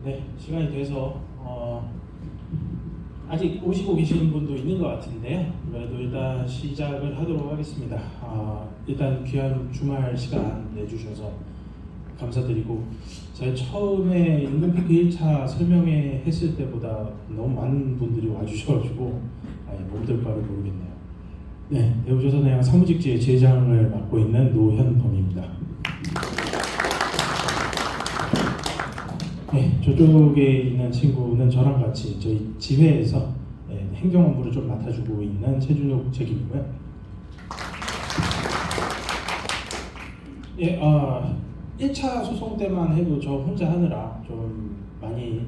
네, 시간이 돼서 아직 오시고 계시는 분도 있는 것 같은데요. 그래도 일단 시작을 하도록 하겠습니다. 일단 귀한 주말 시간 내주셔서 감사드리고, 제가 처음에 임금피크 1차 설명회 했을 때보다 너무 많은 분들이 와주셔가지고 몸둘 바를 모르겠네요. 네, 대우조선해양 사무직지의 지회장을 맡고 있는 노현범입니다. 네, 저쪽에 있는 친구는 저랑 같이 저희 지회에서 행정 업무를 좀 맡아주고 있는 최준욱 책임이고요. 예, 1차 소송 때만 해도 저 혼자 하느라 좀 많이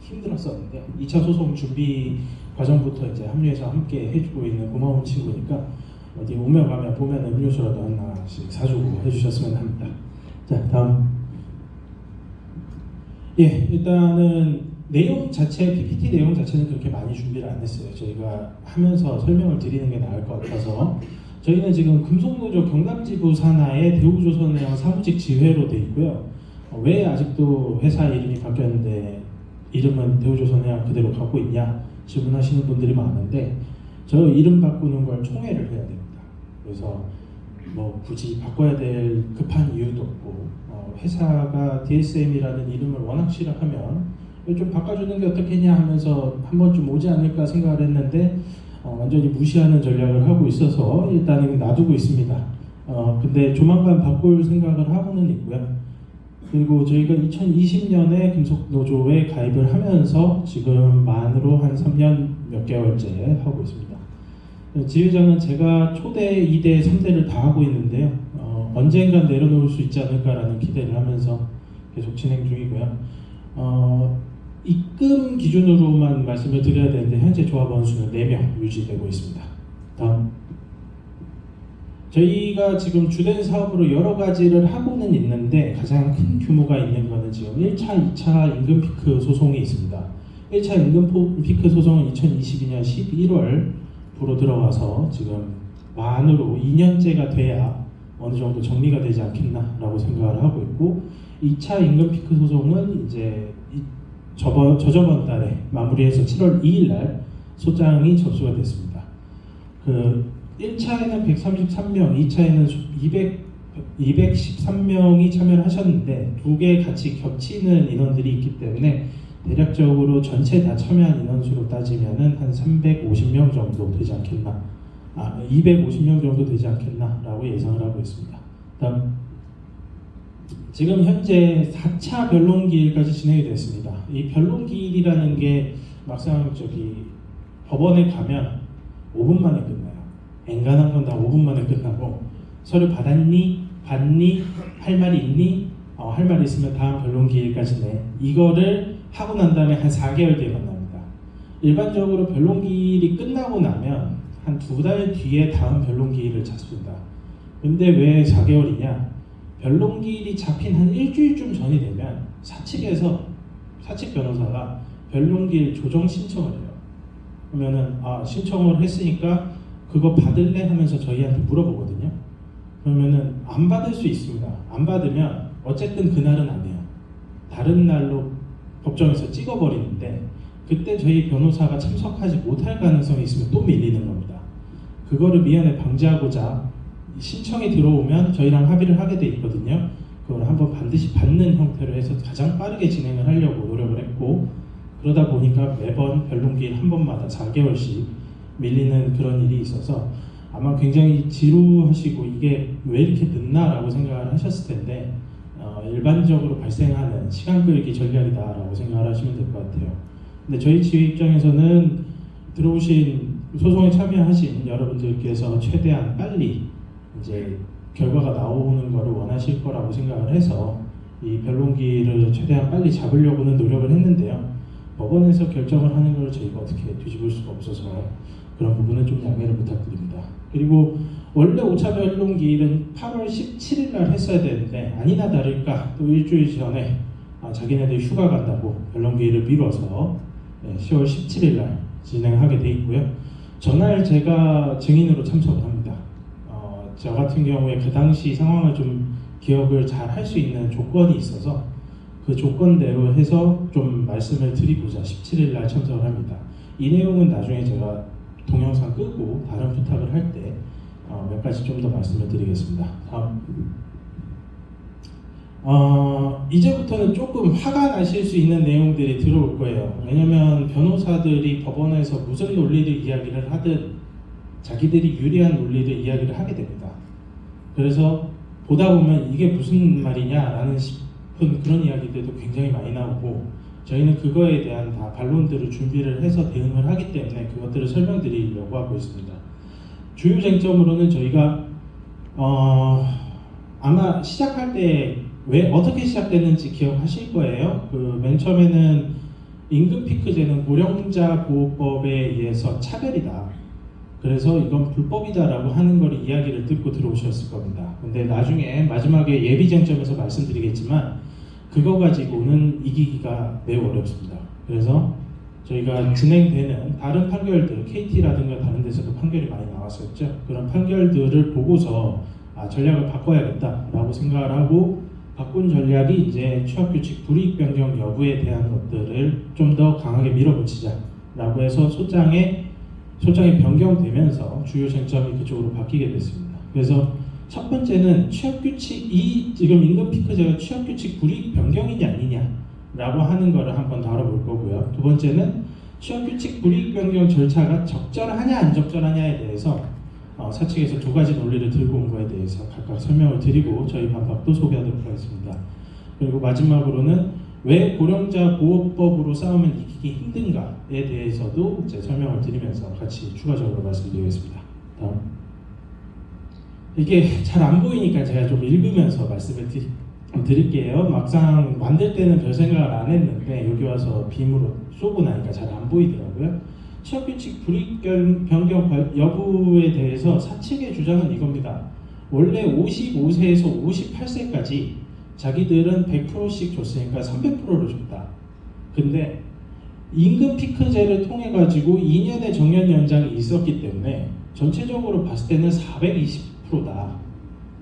힘들었었는데, 2차 소송 준비 과정부터 이제 합류해서 함께 해주고 있는 고마운 친구니까 어디 오며 가며 보면 음료수라도 하나씩 사주고 해주셨으면 합니다. 자, 다음. 예, 일단은 내용 자체, PPT 내용 자체는 그렇게 많이 준비를 안 했어요. 저희가 하면서 설명을 드리는 게 나을 것 같아서. 저희는 지금 금속노조 경남지부 산하의 대우조선해양 사무직 지회로 돼 있고요. 왜 아직도 회사 이름이 바뀌었는데 이름은 대우조선해양 그대로 갖고 있냐 질문하시는 분들이 많은데, 저 이름 바꾸는 걸 총회를 해야 됩니다. 그래서 뭐 굳이 바꿔야 될 급한 이유도 없고, 회사가 DSM이라는 이름을 워낙 싫어하면 좀 바꿔주는 게 어떻겠냐 하면서 한 번쯤 오지 않을까 생각을 했는데, 완전히 무시하는 전략을 하고 있어서 일단은 놔두고 있습니다. 근데 조만간 바꿀 생각을 하고는 있고요. 그리고 저희가 2020년에 금속노조에 가입을 하면서 지금 만으로 한 3년 몇 개월째 하고 있습니다. 지회장은 제가 초대 2대, 3대를 다 하고 있는데요. 언젠간 내려놓을 수 있지 않을까라는 기대를 하면서 계속 진행 중이고요. 입금 기준으로만 말씀을 드려야 되는데 현재 조합원 수는 4명 유지되고 있습니다. 다음. 저희가 지금 주된 사업으로 여러 가지를 하고는 있는데, 가장 큰 규모가 있는 거는 지금 1차, 2차 임금피크 소송이 있습니다. 1차 임금피크 소송은 2022년 11월부로 들어가서 지금 만으로 2년째가 돼야 어느 정도 정리가 되지 않겠나라고 생각을 하고 있고, 2차 임금피크 소송은 이제 저저번 달에 마무리해서 7월 2일 날 소장이 접수가 됐습니다. 1차에는 133명, 2차에는 213명이 참여를 하셨는데, 두 개 같이 겹치는 인원들이 있기 때문에 대략적으로 전체 다 참여한 인원수로 따지면은 한 350명 정도 되지 않겠나, 250명 정도 되지 않겠나라고 예상을 하고 있습니다. 다음. 지금 현재 4차 변론기일까지 진행이 됐습니다. 이 변론기일이라는 게 막상 법원에 가면 5분 만에 끝나요. 엔간한 건 다 5분 만에 끝나고, 서류 받았니? 받니? 할 말이 있니? 할 말이 있으면 다음 변론기일까지 내. 이거를 하고 난 다음에 한 4개월 뒤에 만납니다. 일반적으로 변론기일이 끝나고 나면 한 2달 뒤에 다음 변론기일을 잡습니다. 근데 왜 4개월이냐? 변론기일이 잡힌 한 일주일쯤 전이 되면 사측 변호사가 변론기일 조정 신청을 해요. 그러면은 신청을 했으니까 그거 받을래 하면서 저희한테 물어보거든요. 그러면은 안 받을 수 있습니다. 안 받으면 어쨌든 그날은 안 해요. 다른 날로 법정에서 찍어버리는데, 그때 저희 변호사가 참석하지 못할 가능성이 있으면 또 밀리는 겁니다. 그거를 미연에 방지하고자 신청이 들어오면 저희랑 합의를 하게 돼 있거든요. 그걸 한번 반드시 받는 형태로 해서 가장 빠르게 진행을 하려고 노력을 했고, 그러다 보니까 매번 변론기일 한 번마다 4개월씩 밀리는 그런 일이 있어서 아마 굉장히 지루하시고 이게 왜 이렇게 늦나라고 생각을 하셨을 텐데, 일반적으로 발생하는 시간 끌기 전략이다라고 생각을 하시면 될 것 같아요. 근데 저희 지회 입장에서는 들어오신 소송에 참여하신 여러분들께서 최대한 빨리 이제 결과가 나오는 것을 원하실 거라고 생각을 해서 이 변론기를 최대한 빨리 잡으려고는 노력을 했는데요. 법원에서 결정을 하는 걸 저희가 어떻게 뒤집을 수가 없어서 그런 부분은 좀 양해를 부탁드립니다. 그리고 원래 5차 변론기일은 8월 17일 날 했어야 되는데, 아니나 다를까 또 일주일 전에 자기네들 휴가 간다고 변론기일을 미뤄서 10월 17일 날 진행하게 돼 있고요. 전날 제가 증인으로 참석을 합니다. 저 같은 경우에 그 당시 상황을 좀 기억을 잘 할 수 있는 조건이 있어서 그 조건대로 해서 좀 말씀을 드리고자 17일 날 참석을 합니다. 이 내용은 나중에 제가 동영상 끄고 다른 부탁을 할 때 몇 가지 좀 더 말씀을 드리겠습니다. 다음. 이제부터는 조금 화가 나실 수 있는 내용들이 들어올 거예요. 왜냐면 변호사들이 법원에서 무슨 논리를 이야기를 하든 자기들이 유리한 논리를 이야기를 하게 됩니다. 그래서 보다 보면 이게 무슨 말이냐라는 싶은 그런 이야기들도 굉장히 많이 나오고, 저희는 그거에 대한 다 반론들을 준비를 해서 대응을 하기 때문에 그것들을 설명드리려고 하고 있습니다. 주요 쟁점으로는 저희가 아마 시작할 때 왜 어떻게 시작됐는지 기억하실 거예요. 그 맨 처음에는 임금 피크제는 고령자 보호법에 의해서 차별이다. 그래서 이건 불법이다라고 하는 걸 이야기를 듣고 들어오셨을 겁니다. 근데 나중에 마지막에 예비 쟁점에서 말씀드리겠지만 그거 가지고는 이기기가 매우 어렵습니다. 그래서 저희가 진행되는 다른 판결들, KT라든가 다른 데서도 판결이 많이 나왔었죠. 그런 판결들을 보고서 전략을 바꿔야겠다라고 생각을 하고, 바꾼 전략이 이제 취업규칙 불이익 변경 여부에 대한 것들을 좀 더 강하게 밀어붙이자라고 해서 소장이 변경되면서 주요 쟁점이 그쪽으로 바뀌게 됐습니다. 그래서 첫 번째는 취업규칙이 지금 임금 피크제가 취업규칙 불이익 변경이냐 아니냐라고 하는 거를 한번 다뤄볼 거고요. 두 번째는 취업규칙 불이익 변경 절차가 적절하냐 안 적절하냐에 대해서 사측에서 두 가지 논리를 들고 온 거에 대해서 각각 설명을 드리고 저희 반박도 소개하도록 하겠습니다. 그리고 마지막으로는 왜 고령자 보호법으로 싸우면 이기기 힘든가에 대해서도 이제 설명을 드리면서 같이 추가적으로 말씀드리겠습니다. 다음. 이게 잘 안 보이니까 제가 좀 읽으면서 말씀을 드릴게요. 막상 만들 때는 별 생각을 안 했는데 여기 와서 빔으로 쏘고 나니까 잘 안 보이더라고요. 취업규칙 불이익 변경 여부에 대해서 사측의 주장은 이겁니다. 원래 55세에서 58세까지 자기들은 100%씩 줬으니까 300%를 줬다. 근데 임금 피크제를 통해 가지고 2년의 정년 연장이 있었기 때문에 전체적으로 봤을 때는 420%다.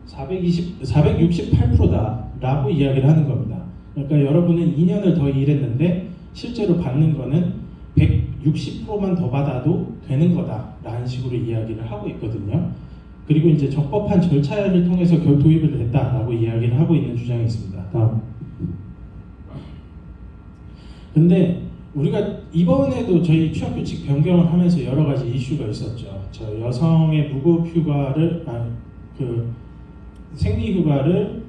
468%다 라고 이야기를 하는 겁니다. 그러니까 여러분은 2년을 더 일했는데 실제로 받는 거는 160%만 더 받아도 되는 거다라는 식으로 이야기를 하고 있거든요. 그리고 이제 적법한 절차를 통해서 도입을 했다라고 이야기를 하고 있는 주장이 있습니다. 다음. 근데 우리가 이번에도 저희 취업규칙 변경을 하면서 여러 가지 이슈가 있었죠. 저 여성의 무급휴가를 생리휴가를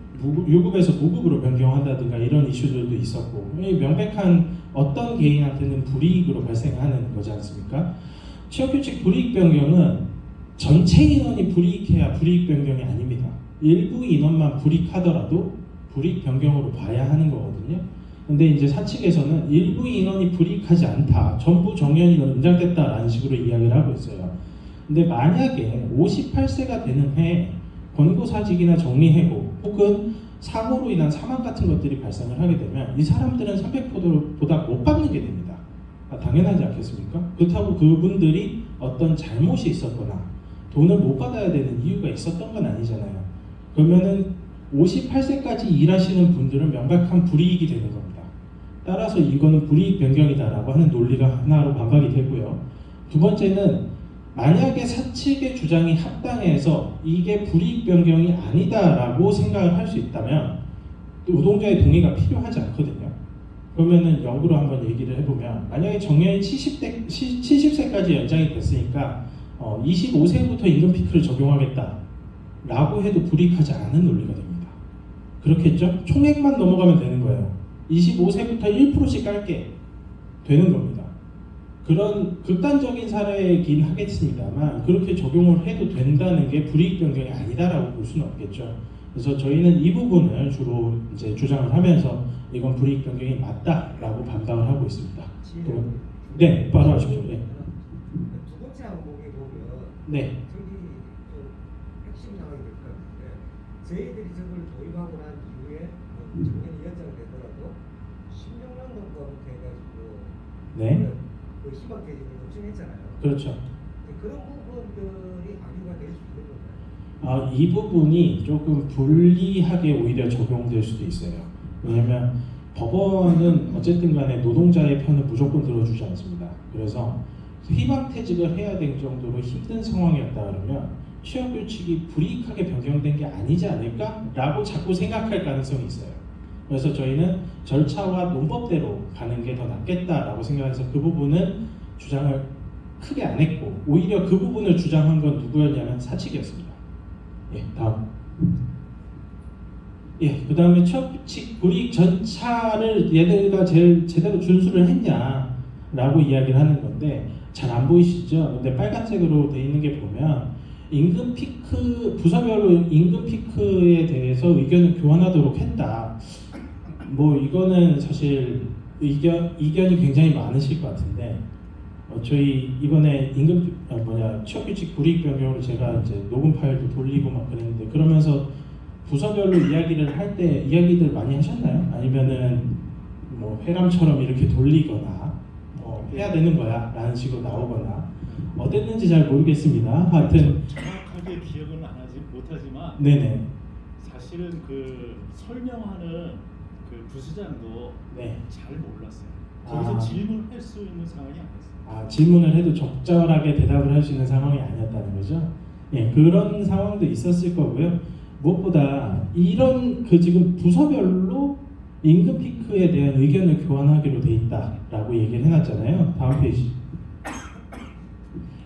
유급에서 무급으로 변경한다든가 이런 이슈들도 있었고, 명백한 어떤 개인한테는 불이익으로 발생하는 거지 않습니까? 취업규칙 불이익 변경은 전체 인원이 불이익해야 불이익 변경이 아닙니다. 일부 인원만 불이익하더라도 불이익 변경으로 봐야 하는 거거든요. 근데 이제 사측에서는 일부 인원이 불이익하지 않다, 전부 정년이 연장됐다라는 식으로 이야기를 하고 있어요. 근데 만약에 58세가 되는 해에 권고사직이나 정리해고 혹은 사고로 인한 사망 같은 것들이 발생을 하게 되면 이 사람들은 300%보다 못 받는 게 됩니다. 당연하지 않겠습니까? 그렇다고 그분들이 어떤 잘못이 있었거나 돈을 못 받아야 되는 이유가 있었던 건 아니잖아요. 그러면은 58세까지 일하시는 분들은 명백한 불이익이 되는 겁니다. 따라서 이거는 불이익 변경이다라고 하는 논리가 하나로 반박이 되고요. 두 번째는 만약에 사측의 주장이 합당해서 이게 불이익 변경이 아니다라고 생각을 할 수 있다면 노동자의 동의가 필요하지 않거든요. 그러면은 역으로 한번 얘기를 해보면, 만약에 정년이 70세까지 연장이 됐으니까 25세부터 임금 피크를 적용하겠다라고 해도 불이익하지 않은 논리가 됩니다. 그렇겠죠? 총액만 넘어가면 되는 거예요. 25세부터 1%씩 깔게 되는 겁니다. 그런 극단적인 사례이긴 하겠습니다만 그렇게 적용을 해도 된다는 게 불이익 변경이 아니다라고 볼 수는 없겠죠. 그래서 저희는 이 부분을 주로 이제 주장을 하면서 이건 불이익 변경이 맞다라고 반박을 하고 있습니다. 네, 바로 하십시오. 네. 두 번째 항목에 보면 네. 저기 좀 핵심 나가게 될 것 같은데, 저희들이 저걸 도입하고 난 이후에 정년이 연장되더라도 16년 정도부터 해가지고 네. 그 희망 계획을 요청했잖아요. 그렇죠. 그런 부분들이 악유가 될 수 있는 건가요? 이 부분이 조금 불리하게 오히려 적용될 수도 있어요. 왜냐하면 법원은 어쨌든 간에 노동자의 편을 무조건 들어주지 않습니다. 그래서 희망퇴직을 해야 될 정도로 힘든 상황이었다 그러면 취업규칙이 불이익하게 변경된 게 아니지 않을까라고 자꾸 생각할 가능성이 있어요. 그래서 저희는 절차와 논법대로 가는 게 더 낫겠다라고 생각해서 그 부분은 주장을 크게 안 했고 오히려 그 부분을 주장한 건 누구였냐면 사측이었습니다. 예, 다음. 예, 그 다음에 취업규칙 불이익 전차를 얘네가 제대로 준수를 했냐라고 이야기를 하는 건데 잘 안 보이시죠? 근데 빨간색으로 돼 있는 게 보면 임금 피크 부서별로 임금 피크에 대해서 의견을 교환하도록 했다. 뭐 이거는 사실 이견이 굉장히 많으실 것 같은데 저희 이번에 취업규칙 불이익 변경으로 제가 이제 녹음 파일도 돌리고 막 그랬는데 그러면서 부서별로 이야기를 할 때 이야기들 많이 하셨나요? 아니면은 뭐 회람처럼 이렇게 돌리거나 해야 되는 거야 라는 식으로 나오거나 어땠는지 잘 모르겠습니다. 하여튼 정확하게 기억은 안 하지 못하지만 네네 사실은 그 설명하는 그 부수장도 네. 잘 몰랐어요. 거기서 아. 질문할 수 있는 상황이 아니었어요. 질문을 해도 적절하게 대답을 할 수 있는 상황이 아니었다는 거죠. 예, 그런 상황도 있었을 거고요. 무엇보다 이런 지금 부서별로 임금 피크에 대한 의견을 교환하기로 돼 있다라고 얘기를 해놨잖아요. 다음 페이지.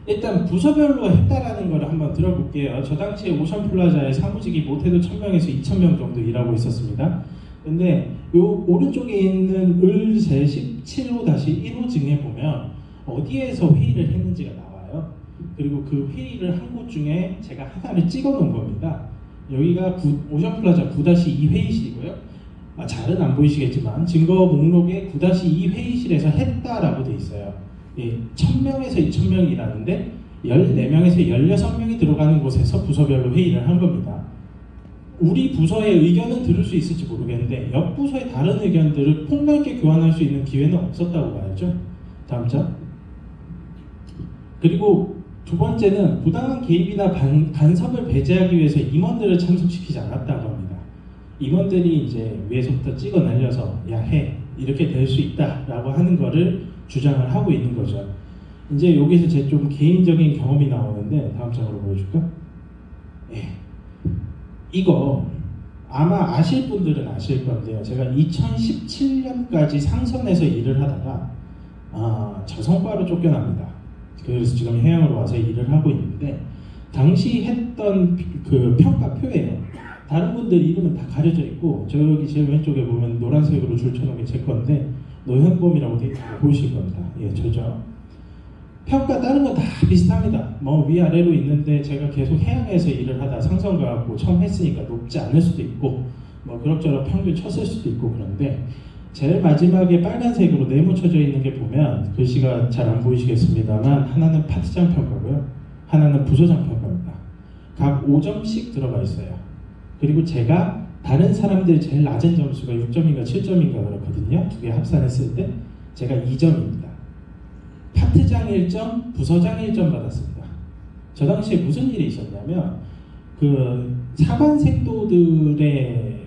일단 부서별로 했다라는 걸 한번 들어볼게요. 저 당시에 오션플라자에 사무직이 못해도 1000명에서 2000명 정도 일하고 있었습니다. 근데 요 오른쪽에 있는 을 제17호-1호증에 보면 어디에서 회의를 했는지가 나와요. 그리고 그 회의를 한 곳 중에 제가 하나를 찍어 놓은 겁니다. 여기가 오션플라자 9-2 회의실이고요. 잘은 안 보이시겠지만 증거 목록에 9-2 회의실에서 했다라고 돼 있어요. 예, 1000명에서 2000명이 일하는데 14명에서 16명이 들어가는 곳에서 부서별로 회의를 한 겁니다. 우리 부서의 의견은 들을 수 있을지 모르겠는데 옆 부서의 다른 의견들을 폭넓게 교환할 수 있는 기회는 없었다고 봐야죠. 다음 장. 그리고 두 번째는 부당한 개입이나 간섭을 배제하기 위해서 임원들을 참석시키지 않았다고 합니다. 임원들이 이제 위에서부터 찍어 날려서 야 해 이렇게 될 수 있다라고 하는 거를 주장을 하고 있는 거죠. 이제 여기서 제 좀 개인적인 경험이 나오는데 다음 장으로 보여줄까? 예. 이거 아마 아실 분들은 아실 건데요. 제가 2017년까지 상선에서 일을 하다가 저성과로 쫓겨납니다. 그래서 지금 해양으로 와서 일을 하고 있는데 당시 했던 그 평가표예요. 다른 분들 이름은 다 가려져 있고 저기 제일 왼쪽에 보면 노란색으로 줄 쳐놓은 게 제 건데 노현범이라고 되어 있는 거 보이실 겁니다. 예, 저죠. 평가 다른 건 다 비슷합니다. 뭐 위아래로 있는데 제가 계속 해양에서 일을 하다 상선 가고 처음 했으니까 높지 않을 수도 있고 뭐 그럭저럭 평균 쳤을 수도 있고 그런데 제일 마지막에 빨간색으로 네모쳐져 있는 게 보면 글씨가 잘 안 보이시겠습니다만 하나는 파트장 평가고요. 하나는 부서장 평가입니다. 각 5점씩 들어가 있어요. 그리고 제가 다른 사람들 제일 낮은 점수가 6점인가 7점인가 그렇거든요. 두 개 합산했을 때 제가 2점입니다. 파트장 1점, 부서장 1점 받았습니다. 저 당시에 무슨 일이 있었냐면 그 사관색도들의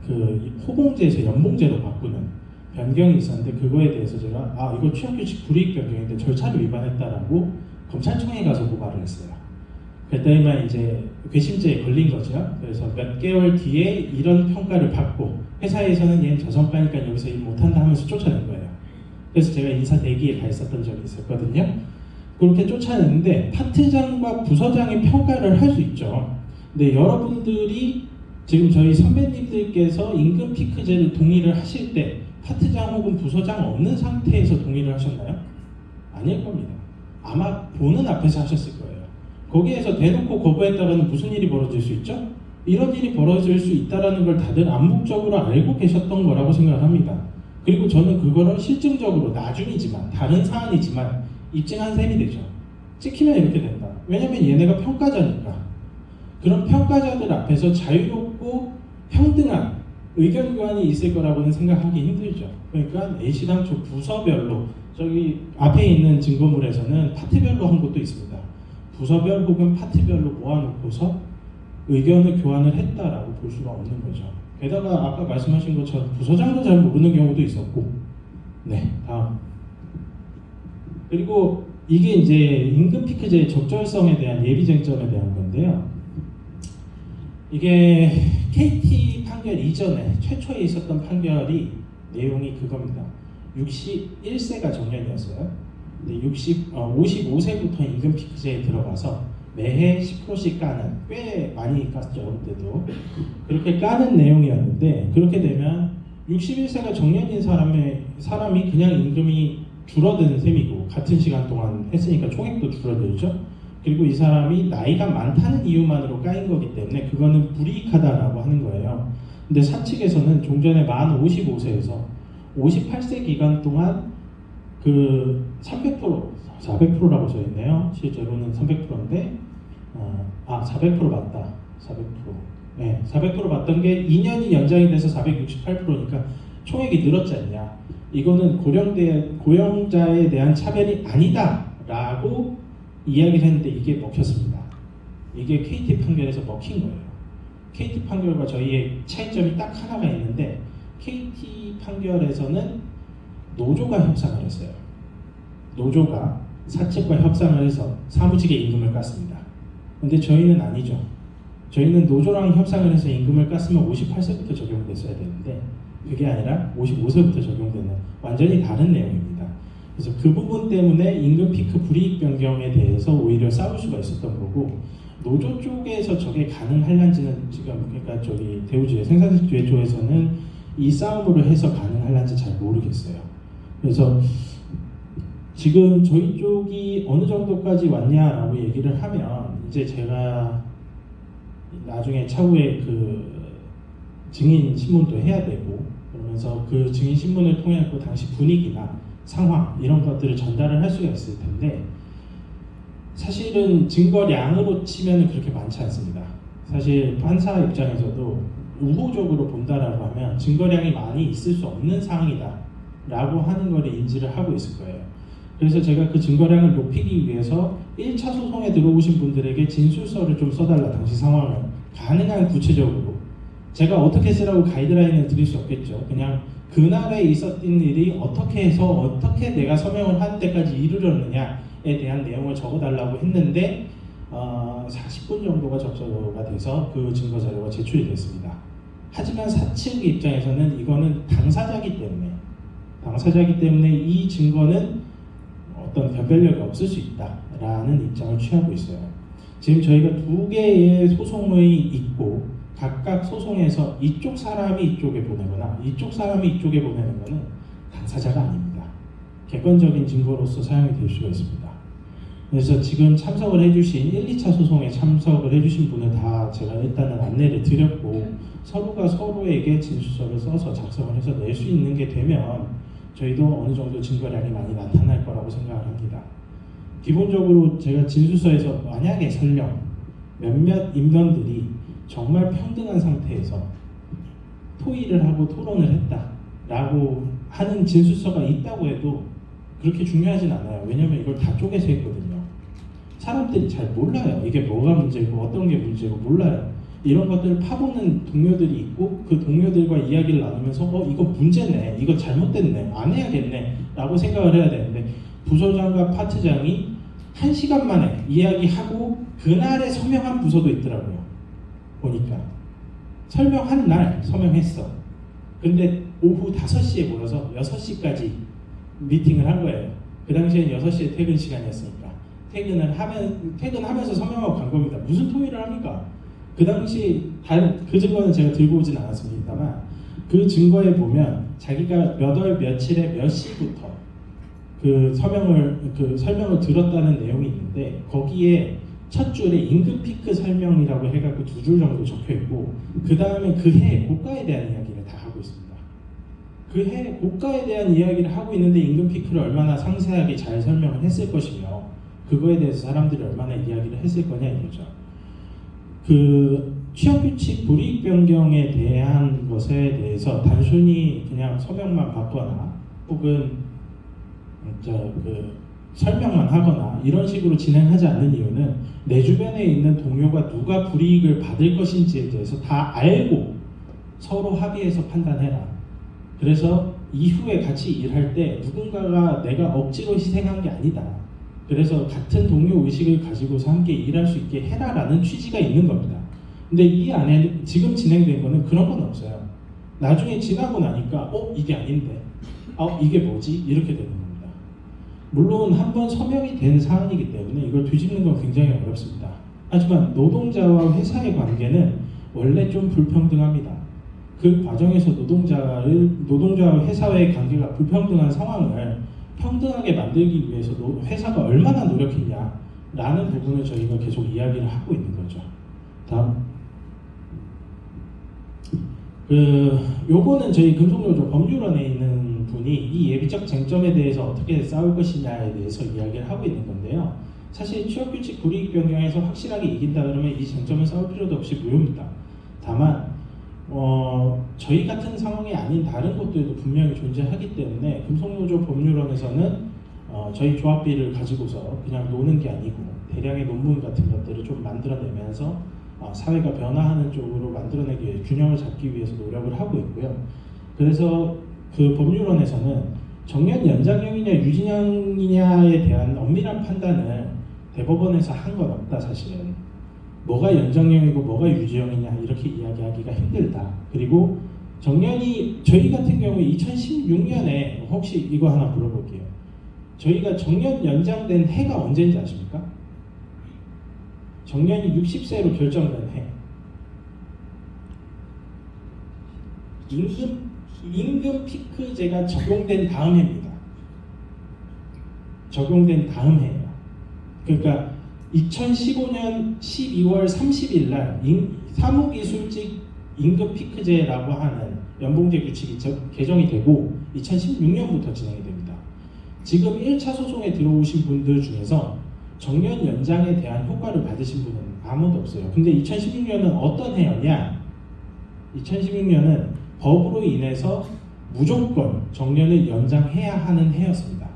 그 호봉제에서 연봉제로 바꾸는 변경이 있었는데 그거에 대해서 제가 이거 취업규칙 불이익 변경인데 절차를 위반했다라고 검찰청에 가서 고발을 했어요. 그랬더니만 이제 괘씸죄에 걸린 거죠. 그래서 몇 개월 뒤에 이런 평가를 받고 회사에서는 얘는 저성과니까 여기서 일 못한다 하면서 쫓아낸 거예요. 그래서 제가 인사 대기에 가 있었던 적이 있었거든요. 그렇게 쫓아냈는데 파트장과 부서장이 평가를 할 수 있죠. 근데 여러분들이 지금 저희 선배님들께서 임금 피크제를 동의를 하실 때 파트장 혹은 부서장 없는 상태에서 동의를 하셨나요? 아닐 겁니다. 아마 보는 앞에서 하셨을 거예요. 거기에서 대놓고 거부했다가는 무슨 일이 벌어질 수 있죠? 이런 일이 벌어질 수 있다는 걸 다들 암묵적으로 알고 계셨던 거라고 생각을 합니다. 그리고 저는 그거를 실증적으로 나중이지만 다른 사안이지만 입증한 셈이 되죠. 찍히면 이렇게 된다. 왜냐면 얘네가 평가자니까. 그런 평가자들 앞에서 자유롭고 평등한 의견 교환이 있을 거라고는 생각하기 힘들죠. 그러니까 A시당초 부서별로 저기 앞에 있는 증거물에서는 파트별로 한 것도 있습니다. 부서별 혹은 파트별로 모아놓고서 의견을 교환을 했다라고 볼 수가 없는 거죠. 게다가 아까 말씀하신 것처럼 부서장도 잘 모르는 경우도 있었고. 네, 다음. 그리고 이게 이제 임금 피크제의 적절성에 대한 예비 쟁점에 대한 건데요. 이게 KT 판결 이전에 최초에 있었던 판결이 내용이 그겁니다. 61세가 정년이었어요. 근데 55세부터 임금 피크제에 들어가서 매해 10%씩 까는, 꽤 많이 깠죠 그때도. 그렇게 까는 내용이었는데, 그렇게 되면 61세가 정년인 사람이 그냥 임금이 줄어드는 셈이고, 같은 시간 동안 했으니까 총액도 줄어들죠. 그리고 이 사람이 나이가 많다는 이유만으로 까인 거기 때문에 그거는 불이익하다라고 하는 거예요. 근데 사측에서는 종전에 만 55세에서 58세 기간 동안 그 300%, 400%라고 써있네요. 실제로는 300%인데 400% 맞다. 400%. 네, 400% 맞던 게 2년이 연장이 돼서 468%니까 총액이 늘었지 않냐. 이거는 고령자에 대한 차별이 아니다라고 이야기를 했는데 이게 먹혔습니다. 이게 KT 판결에서 먹힌 거예요. KT 판결과 저희의 차이점이 딱 하나가 있는데, KT 판결에서는 노조가 협상을 했어요. 노조가 사측과 협상을 해서 사무직의 임금을 깠습니다. 근데 저희는 아니죠. 저희는 노조랑 협상을 해서 임금을 깠으면 58세부터 적용됐어야 되는데 그게 아니라 55세부터 적용되는 완전히 다른 내용입니다. 그래서 그 부분 때문에 임금 피크 불이익 변경에 대해서 오히려 싸울 수가 있었던 거고, 노조 쪽에서 저게 가능할란지는 지금 그러니까 저기 대우주의 생산직주의 쪽에서는 이 싸움으로 해서 가능할란지 잘 모르겠어요. 그래서 지금 저희 쪽이 어느 정도까지 왔냐라고 얘기를 하면, 이제 제가 나중에 차후에 그 증인 신문도 해야 되고, 그러면서 그 증인 신문을 통해 그 당시 분위기나 상황 이런 것들을 전달을 할 수가 있을 텐데, 사실은 증거량으로 치면 그렇게 많지 않습니다. 사실 판사 입장에서도 우호적으로 본다라고 하면 증거량이 많이 있을 수 없는 상황이다 라고 하는 걸 인지를 하고 있을 거예요. 그래서 제가 그 증거량을 높이기 위해서 1차 소송에 들어오신 분들에게 진술서를 좀 써달라, 당시 상황을 가능한 구체적으로. 제가 어떻게 쓰라고 가이드라인을 드릴 수 없겠죠. 그냥 그날에 있었던 일이 어떻게 해서 어떻게 내가 서명을 하는 데까지 이르렀느냐에 대한 내용을 적어달라고 했는데 40분 정도가 접수가 돼서 그 증거 자료가 제출이 됐습니다. 하지만 사측 입장에서는 이거는 당사자기 때문에 이 증거는 어떤 변별력이 없을 수 있다라는 입장을 취하고 있어요. 지금 저희가 두 개의 소송이 있고, 각각 소송에서 이쪽 사람이 이쪽에 보내거나 이쪽 사람이 이쪽에 보내는 것은 당사자가 아닙니다. 객관적인 증거로서 사용이 될 수가 있습니다. 그래서 지금 참석을 해주신 1, 2차 소송에 참석을 해주신 분은 다 제가 일단은 안내를 드렸고, 서로가 서로에게 진술서를 써서 작성을 해서 낼 수 있는 게 되면 저희도 어느 정도 증거량이 많이 나타날 거라고 생각을 합니다. 기본적으로 제가 진술서에서 만약에 설령 몇몇 임원들이 정말 평등한 상태에서 토의를 하고 토론을 했다라고 하는 진술서가 있다고 해도 그렇게 중요하진 않아요. 왜냐면 이걸 다 쪼개서 했거든요. 사람들이 잘 몰라요. 이게 뭐가 문제고 어떤 게 문제고 몰라요. 이런 것들을 파보는 동료들이 있고, 그 동료들과 이야기를 나누면서 이거 문제네, 이거 잘못됐네, 안 해야겠네 라고 생각을 해야 되는데, 부서장과 파트장이 1시간 만에 이야기하고 그날에 서명한 부서도 있더라고요. 보니까 설명한 날 서명했어. 근데 오후 5시에 모여서 6시까지 미팅을 한 거예요. 그 당시엔 6시에 퇴근 시간이었으니까 퇴근하면서 서명하고 간 겁니다. 무슨 토의를 합니까? 그 당시 그 증거는 제가 들고 오진 않았습니다만, 그 증거에 보면 자기가 몇 월 며칠에 몇 시부터 그 설명을 들었다는 내용이 있는데, 거기에 첫 줄에 임금 피크 설명이라고 해갖고 2줄 정도 적혀 있고, 그 다음에 그 해 고가에 대한 이야기를 다 하고 있습니다. 그 해 고가에 대한 이야기를 하고 있는데 임금 피크를 얼마나 상세하게 잘 설명을 했을 것이며, 그거에 대해서 사람들이 얼마나 이야기를 했을 거냐 이거죠. 그 취업규칙 불이익 변경에 대한 것에 대해서 단순히 그냥 서명만 받거나 혹은 설명만 하거나 이런 식으로 진행하지 않는 이유는, 내 주변에 있는 동료가 누가 불이익을 받을 것인지에 대해서 다 알고 서로 합의해서 판단해라. 그래서 이후에 같이 일할 때 누군가가 내가 억지로 희생한 게 아니다. 그래서 같은 동료 의식을 가지고서 함께 일할 수 있게 해라라는 취지가 있는 겁니다. 근데 이 안에 지금 진행된 거는 그런 건 없어요. 나중에 지나고 나니까 이게 아닌데 이게 뭐지? 이렇게 되는 겁니다. 물론 한번 서명이 된 사안이기 때문에 이걸 뒤집는 건 굉장히 어렵습니다. 하지만 노동자와 회사의 관계는 원래 좀 불평등합니다. 그 과정에서 노동자와 회사의 관계가 불평등한 상황을 평등하게 만들기 위해서 회사가 얼마나 노력했냐라는 부분을 저희가 계속 이야기를 하고 있는 거죠. 다음. 요거는 저희 금속노조 법률원에 있는 분이 이 예비적 쟁점에 대해서 어떻게 싸울 것이냐에 대해서 이야기를 하고 있는 건데요. 사실 취업규칙 불이익 변경에서 확실하게 이긴다 그러면 이 쟁점을 싸울 필요도 없이 무효입니다. 다만 저희 같은 상황이 아닌 다른 곳들도 분명히 존재하기 때문에 금속노조 법률원에서는 저희 조합비를 가지고서 그냥 노는 게 아니고 대량의 논문 같은 것들을 좀 만들어내면서 사회가 변화하는 쪽으로 만들어내기 위해 균형을 잡기 위해서 노력을 하고 있고요. 그래서 그 법률원에서는 정년 연장형이냐 유진형이냐에 대한 엄밀한 판단을 대법원에서 한 건 없다. 사실은 뭐가 연장형이고 뭐가 유지형이냐 이렇게 이야기하기가 힘들다. 그리고 정년이 저희 같은 경우에 2016년에 혹시 이거 하나 물어볼게요. 저희가 정년 연장된 해가 언제인지 아십니까? 정년이 60세로 결정된 해. 임금 피크제가 적용된 다음 해입니다. 적용된 다음 해예요. 그러니까 2015년 12월 30일 날 사무기술직 임금 피크제라고 하는 연봉제 규칙이 개정이 되고 2016년부터 진행이 됩니다. 지금 1차 소송에 들어오신 분들 중에서 정년 연장에 대한 효과를 받으신 분은 아무도 없어요. 근데 2016년은 어떤 해였냐? 2016년은 법으로 인해서 무조건 정년을 연장해야 하는 해였습니다.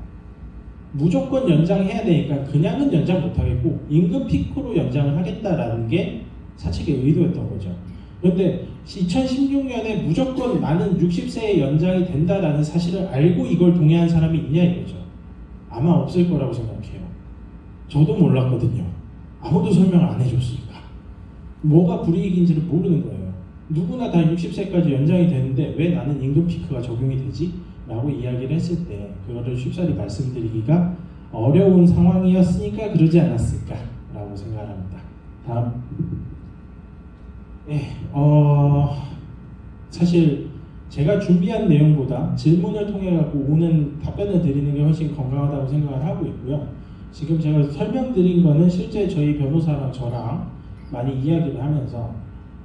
무조건 연장해야 되니까 그냥은 연장 못하겠고 임금 피크로 연장을 하겠다라는 게 사측의 의도였던 거죠. 그런데 2016년에 무조건 나는 60세에 연장이 된다라는 사실을 알고 이걸 동의한 사람이 있냐 이거죠. 아마 없을 거라고 생각해요. 저도 몰랐거든요. 아무도 설명을 안 해줬으니까. 뭐가 불이익인지를 모르는 거예요. 누구나 다 60세까지 연장이 되는데 왜 나는 임금 피크가 적용이 되지? 라고 이야기를 했을 때 그거를 쉽사리 말씀드리기가 어려운 상황이었으니까 그러지 않았을까 라고 생각합니다. 다음. 네, 사실 제가 준비한 내용보다 질문을 통해 갖고 오는 답변을 드리는 게 훨씬 건강하다고 생각을 하고 있고요. 지금 제가 설명드린 거는 실제 저희 변호사랑 저랑 많이 이야기를 하면서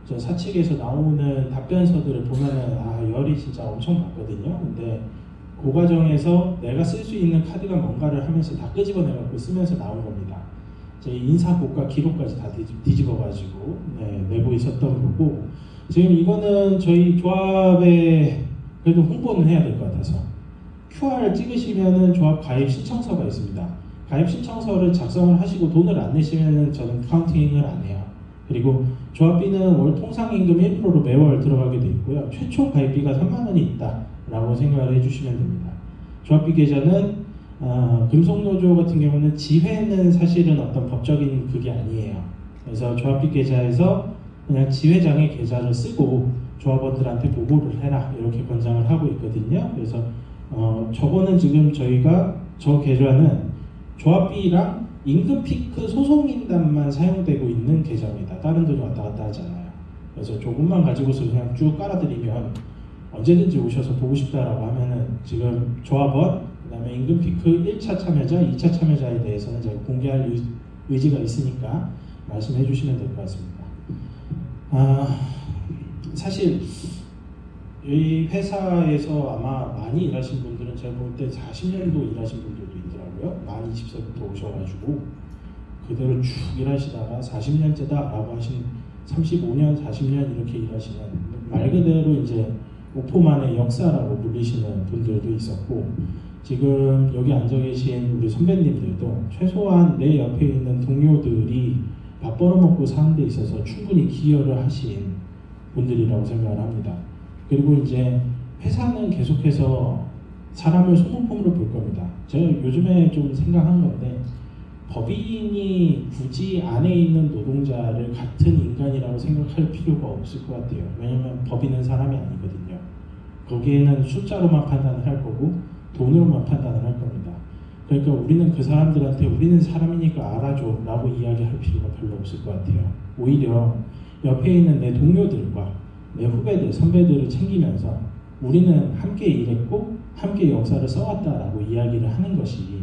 저 사측에서 나오는 답변서들을 보면은 열이 진짜 엄청 받거든요. 근데 그 과정에서 내가 쓸 수 있는 카드가 뭔가를 하면서 다 끄집어내갖고 쓰면서 나온 겁니다. 제 인사고과 기록까지 다 뒤집어가지고 내고 있었던 거고 지금 이거는 저희 조합에 그래도 홍보는 해야 될 것 같아서 QR을 찍으시면은 조합 가입 신청서가 있습니다. 가입 신청서를 작성을 하시고 돈을 안 내시면은 저는 카운팅을 안 해요. 그리고 조합비는 월 통상임금 1%로 매월 들어가게 돼 있고요. 최초 가입비가 3만 원이 있다라고 생각을 해주시면 됩니다. 조합비 계좌는 금속노조 같은 경우는 지회는 사실은 어떤 법적인 그게 아니에요. 그래서 조합비 계좌에서 그냥 지회장의 계좌를 쓰고 조합원들한테 보고를 해라 이렇게 권장을 하고 있거든요. 그래서 저거는 지금 저희가 저 계좌는 조합비랑 임금 피크 소송인단만 사용되고 있는 계좌입니다. 다른 데도 왔다 갔다 하잖아요. 그래서 조금만 가지고서 그냥 쭉 깔아드리면 언제든지 오셔서 보고 싶다라고 하면은 지금 조합원, 그다음에 임금 피크 1차 참여자, 2차 참여자에 대해서는 제가 공개할 의지가 있으니까 말씀해 주시면 될 것 같습니다. 사실 이 회사에서 아마 많이 일하신 분들은 제가 볼 때 40년도 일하신 분들도 있더라고요. 만 20세부터 오셔가지고 그대로 쭉 일하시다가 40년째다라고 하신 35년, 40년 이렇게 일하시는 말 그대로 이제 오포만의 역사라고 불리시는 분들도 있었고 지금 여기 앉아 계신 우리 선배님들도 최소한 내 옆에 있는 동료들이 밥 벌어먹고 사는 데 있어서 충분히 기여를 하신 분들이라고 생각을 합니다. 그리고 이제 회사는 계속해서 사람을 소모품으로 볼 겁니다. 제가 요즘에 좀 생각한 건데 법인이 굳이 안에 있는 노동자를 같은 인간이라고 생각할 필요가 없을 것 같아요. 왜냐면 법인은 사람이 아니거든요. 거기에는 숫자로만 판단을 할 거고 돈으로만 판단을 할 겁니다. 그러니까 우리는 그 사람들한테 우리는 사람이니까 알아줘 라고 이야기할 필요가 별로 없을 것 같아요. 오히려 옆에 있는 내 동료들과 내 후배들, 선배들을 챙기면서 우리는 함께 일했고 함께 역사를 써왔다라고 이야기를 하는 것이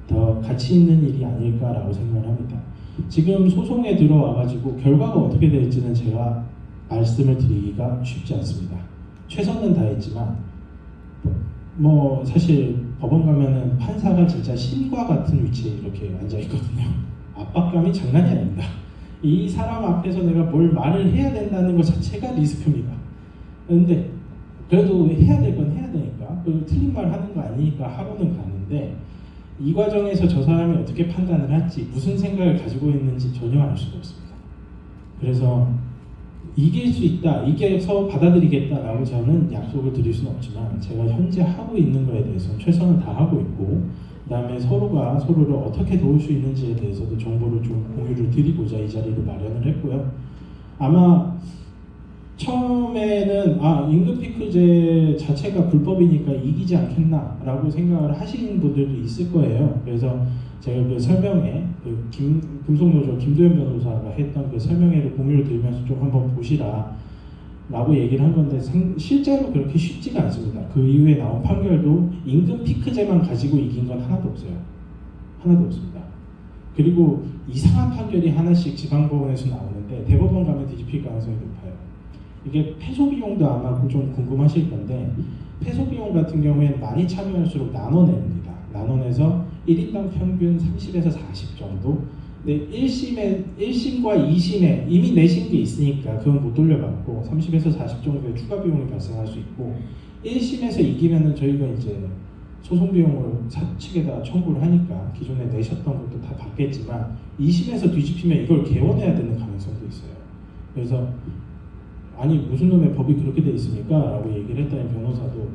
더 가치 있는 일이 아닐까라고 생각을 합니다. 지금 소송에 들어와가지고 결과가 어떻게 될지는 제가 말씀을 드리기가 쉽지 않습니다. 최선은 다했지만 뭐 사실 법원 가면은 판사가 진짜 신과 같은 위치에 이렇게 앉아 있거든요. 압박감이 장난이 아닙니다. 이 사람 앞에서 내가 뭘 말을 해야 된다는 것 자체가 리스크입니다. 그런데 그래도 해야 될 건 해야 되니까 그리고 틀린 말 하는 거 아니니까 하고는 가는데 이 과정에서 저 사람이 어떻게 판단을 할지 무슨 생각을 가지고 있는지 전혀 알 수가 없습니다. 그래서 이길 수 있다, 이겨서 받아들이겠다라고 저는 약속을 드릴 수는 없지만 제가 현재 하고 있는 거에 대해서 최선을 다하고 있고 그 다음에 서로가 서로를 어떻게 도울 수 있는지에 대해서도 정보를 좀 공유를 드리고자 이 자리를 마련을 했고요. 아마 처음에는 임금 피크제 자체가 불법이니까 이기지 않겠나라고 생각을 하시는 분들도 있을 거예요. 그래서 제가 그 설명회, 금속노조 김도현 변호사가 했던 그 설명회를 공유를 드리면서 좀 한번 보시라 라고 얘기를 한 건데 실제로 그렇게 쉽지가 않습니다. 그 이후에 나온 판결도 임금 피크제만 가지고 이긴 건 하나도 없어요. 하나도 없습니다. 그리고 이상한 판결이 하나씩 지방법원에서 나오는데 대법원 가면 뒤집힐 가능성이 높아요. 이게 패소 비용도 아마 좀 궁금하실 건데 패소 비용 같은 경우에는 많이 참여할수록 나눠냅니다. 나눠내서 1인당 평균 30에서 40 정도. 근데 1심과 2심에 이미 내신 게 있으니까 그건 못 돌려받고 30에서 40 정도의 추가 비용이 발생할 수 있고 1심에서 이기면은 저희가 이제 소송 비용을 사측에다 청구를 하니까 기존에 내셨던 것도 다 받겠지만 2심에서 뒤집히면 이걸 개원해야 되는 가능성도 있어요. 그래서 아니 무슨 놈의 법이 그렇게 돼 있습니까? 라고 얘기를 했더니 변호사도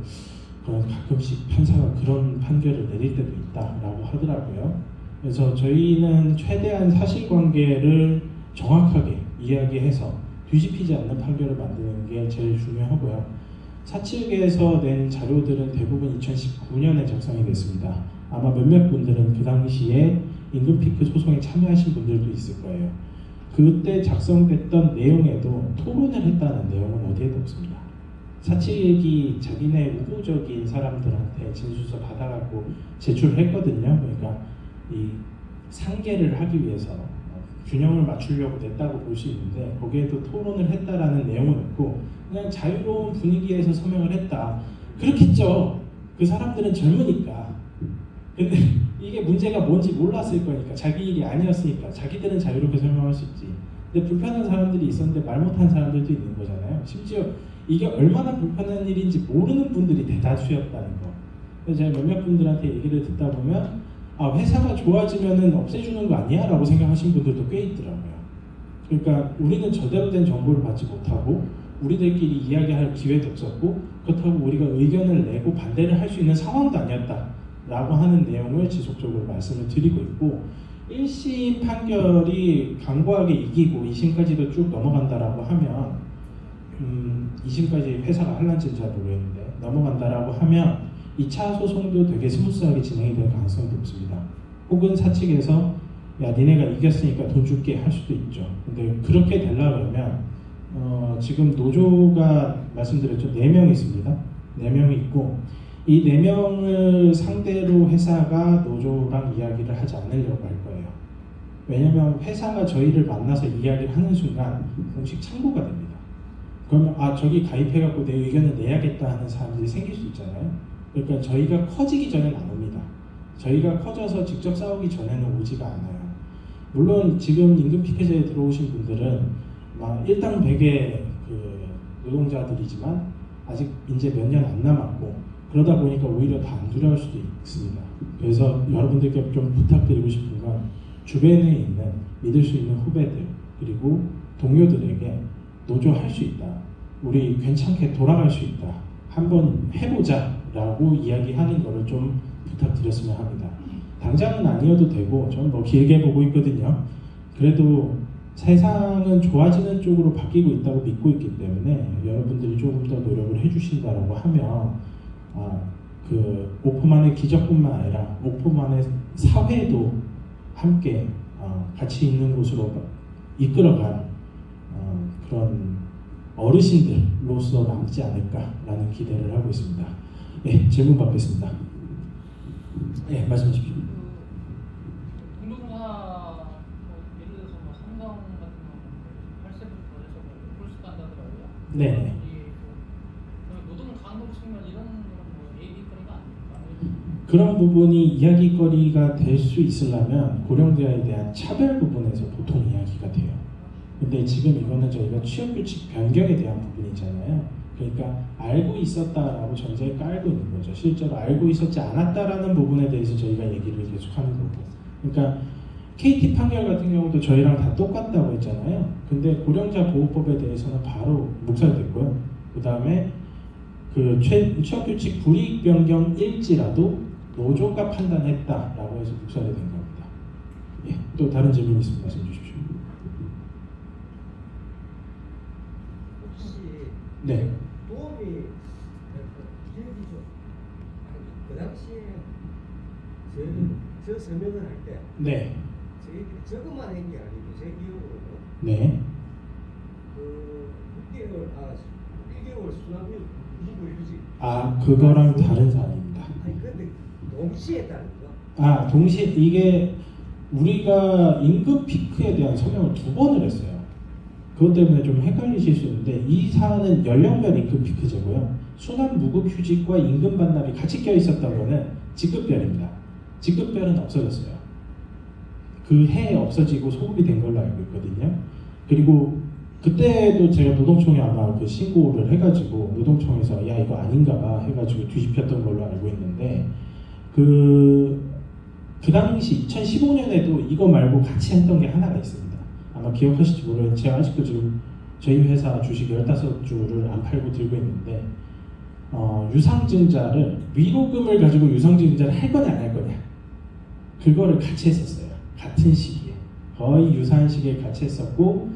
가끔씩 판사가 그런 판결을 내릴 때도 있다라고 하더라고요. 그래서 저희는 최대한 사실관계를 정확하게 이야기해서 뒤집히지 않는 판결을 만드는 게 제일 중요하고요. 사측에서 낸 자료들은 대부분 2019년에 작성이 됐습니다. 아마 몇몇 분들은 그 당시에 임금피크 소송에 참여하신 분들도 있을 거예요. 그때 작성됐던 내용에도 토론을 했다는 내용은 어디에도 없습니다. 사측이 자기네 우호적인 사람들한테 진술서 받아갖고 제출했거든요. 그러니까 이 상계를 하기 위해서 균형을 맞추려고 냈다고 볼 수 있는데 거기에도 토론을 했다라는 내용은 없고 그냥 자유로운 분위기에서 서명을 했다. 그렇겠죠. 그 사람들은 젊으니까. 근데 이게 문제가 뭔지 몰랐을 거니까 자기 일이 아니었으니까 자기들은 자유롭게 설명할 수 있지. 근데 불편한 사람들이 있었는데 말 못한 사람들도 있는 거잖아요. 심지어 이게 얼마나 불편한 일인지 모르는 분들이 대다수였다는 거. 그래서 제가 몇몇 분들한테 얘기를 듣다 보면 회사가 좋아지면은 없애주는 거 아니야? 라고 생각하시는 분들도 꽤 있더라고요. 그러니까 우리는 제대로 된 정보를 받지 못하고 우리들끼리 이야기할 기회도 없었고 그렇다고 우리가 의견을 내고 반대를 할 수 있는 상황도 아니었다 라고 하는 내용을 지속적으로 말씀을 드리고 있고 1심 판결이 강고하게 이기고 2심까지도 쭉 넘어간다라고 하면 2심까지 회사가 할란지는 잘 모르겠는데 넘어간다라고 하면 2차 소송도 되게 스무스하게 진행이 될 가능성이 높습니다. 혹은 사측에서 야 니네가 이겼으니까 돈 줄게 할 수도 있죠. 근데 그렇게 되려고 그러면 지금 노조가 말씀드렸죠. 4명 있습니다. 4명이 있고 이 4명을 상대로 회사가 노조랑 이야기를 하지 않으려고 할 거예요. 왜냐하면 회사가 저희를 만나서 이야기를 하는 순간 공식 창구가 됩니다. 그러면 저기 가입해갖고 내 의견을 내야겠다 하는 사람들이 생길 수 있잖아요. 그러니까 저희가 커지기 전에는 안 옵니다. 저희가 커져서 직접 싸우기 전에는 오지가 않아요. 물론 지금 임금 피켓에 들어오신 분들은 막 일당 100의 그 노동자들이지만 아직 이제 몇 년 안 남았고 그러다 보니까 오히려 다 안 두려울 수도 있습니다. 그래서 여러분들께 좀 부탁드리고 싶은 건 주변에 있는 믿을 수 있는 후배들 그리고 동료들에게 노조 할 수 있다. 우리 괜찮게 돌아갈 수 있다. 한번 해보자라고 이야기하는 거를 좀 부탁드렸으면 합니다. 당장은 아니어도 되고 좀 뭐 길게 보고 있거든요. 그래도 세상은 좋아지는 쪽으로 바뀌고 있다고 믿고 있기 때문에 여러분들이 조금 더 노력을 해주신다라고 하면 그 오포만의 기적뿐만 아니라 오포만의 사회도 함께 같이 있는 곳으로 이끌어갈 그런 어르신들로서 남지 않을까라는 기대를 하고 있습니다. 네, 질문 받겠습니다. 네, 말씀하십시오. 공동사 예를 들어서 뭐 삼성 같은 경우는 8세부터 해서 폴스 간다더라고요. 네. 노동 강도 측면 이런 거는 뭐 얘기거리가 아닙니까? 그런 부분이 이야기거리가 될 수 있으려면 고령자에 대한 차별 부분에서 보통 이야기가 돼요. 근데 지금 이거는 저희가 취업규칙 변경에 대한 부분이잖아요. 그러니까 알고 있었다라고 전제에 깔고 있는 거죠. 실제로 알고 있었지 않았다라는 부분에 대해서 저희가 얘기를 계속하는 거고. 그러니까 KT 판결 같은 경우도 저희랑 다 똑같다고 했잖아요. 근데 고령자 보호법에 대해서는 바로 묵살됐고요. 그 다음에 그 취업규칙 불이익 변경일지라도 노조가 판단했다라고 해서 묵살이 된 겁니다. 예, 또 다른 질문 있으면 말씀 주십시오. 혹시 네. 도움이 기억이 좀 그 당시에 저희는 저 서명을 할 때 네. 저희들이 저것만 한 게 아니고 제 기억으로는 네. 그 1개월 수납률 25일이지. 그거랑 다른 사안입니다. 아니 근데 동시에 했다는 거? 동시에 이게 우리가 임금 피크에 대한 설명을 2번을 했어요. 그것 때문에 좀 헷갈리실 수 있는데 이 사안은 연령별 임금 피크제고요. 순환 무급 휴직과 임금 반납이 같이 껴 있었던 거는 직급별입니다. 직급별은 없어졌어요. 그 해에 없어지고 소급이 된 걸로 알고 있거든요. 그리고 그때도 제가 노동청에 아마 그 신고를 해가지고 노동청에서 야 이거 아닌가봐 해가지고 뒤집혔던 걸로 알고 있는데 그 당시 2015년에도 이거 말고 같이 했던 게 하나가 있습니다. 아마 기억하실지 모르겠는데 제가 아직도 지금 저희 회사 주식 15주를 안 팔고 들고 있는데 유상증자를 위로금을 가지고 유상증자를 할 거냐 안 할 거냐 그거를 같이 했었어요. 같은 시기에 거의 유사한 시기에 같이 했었고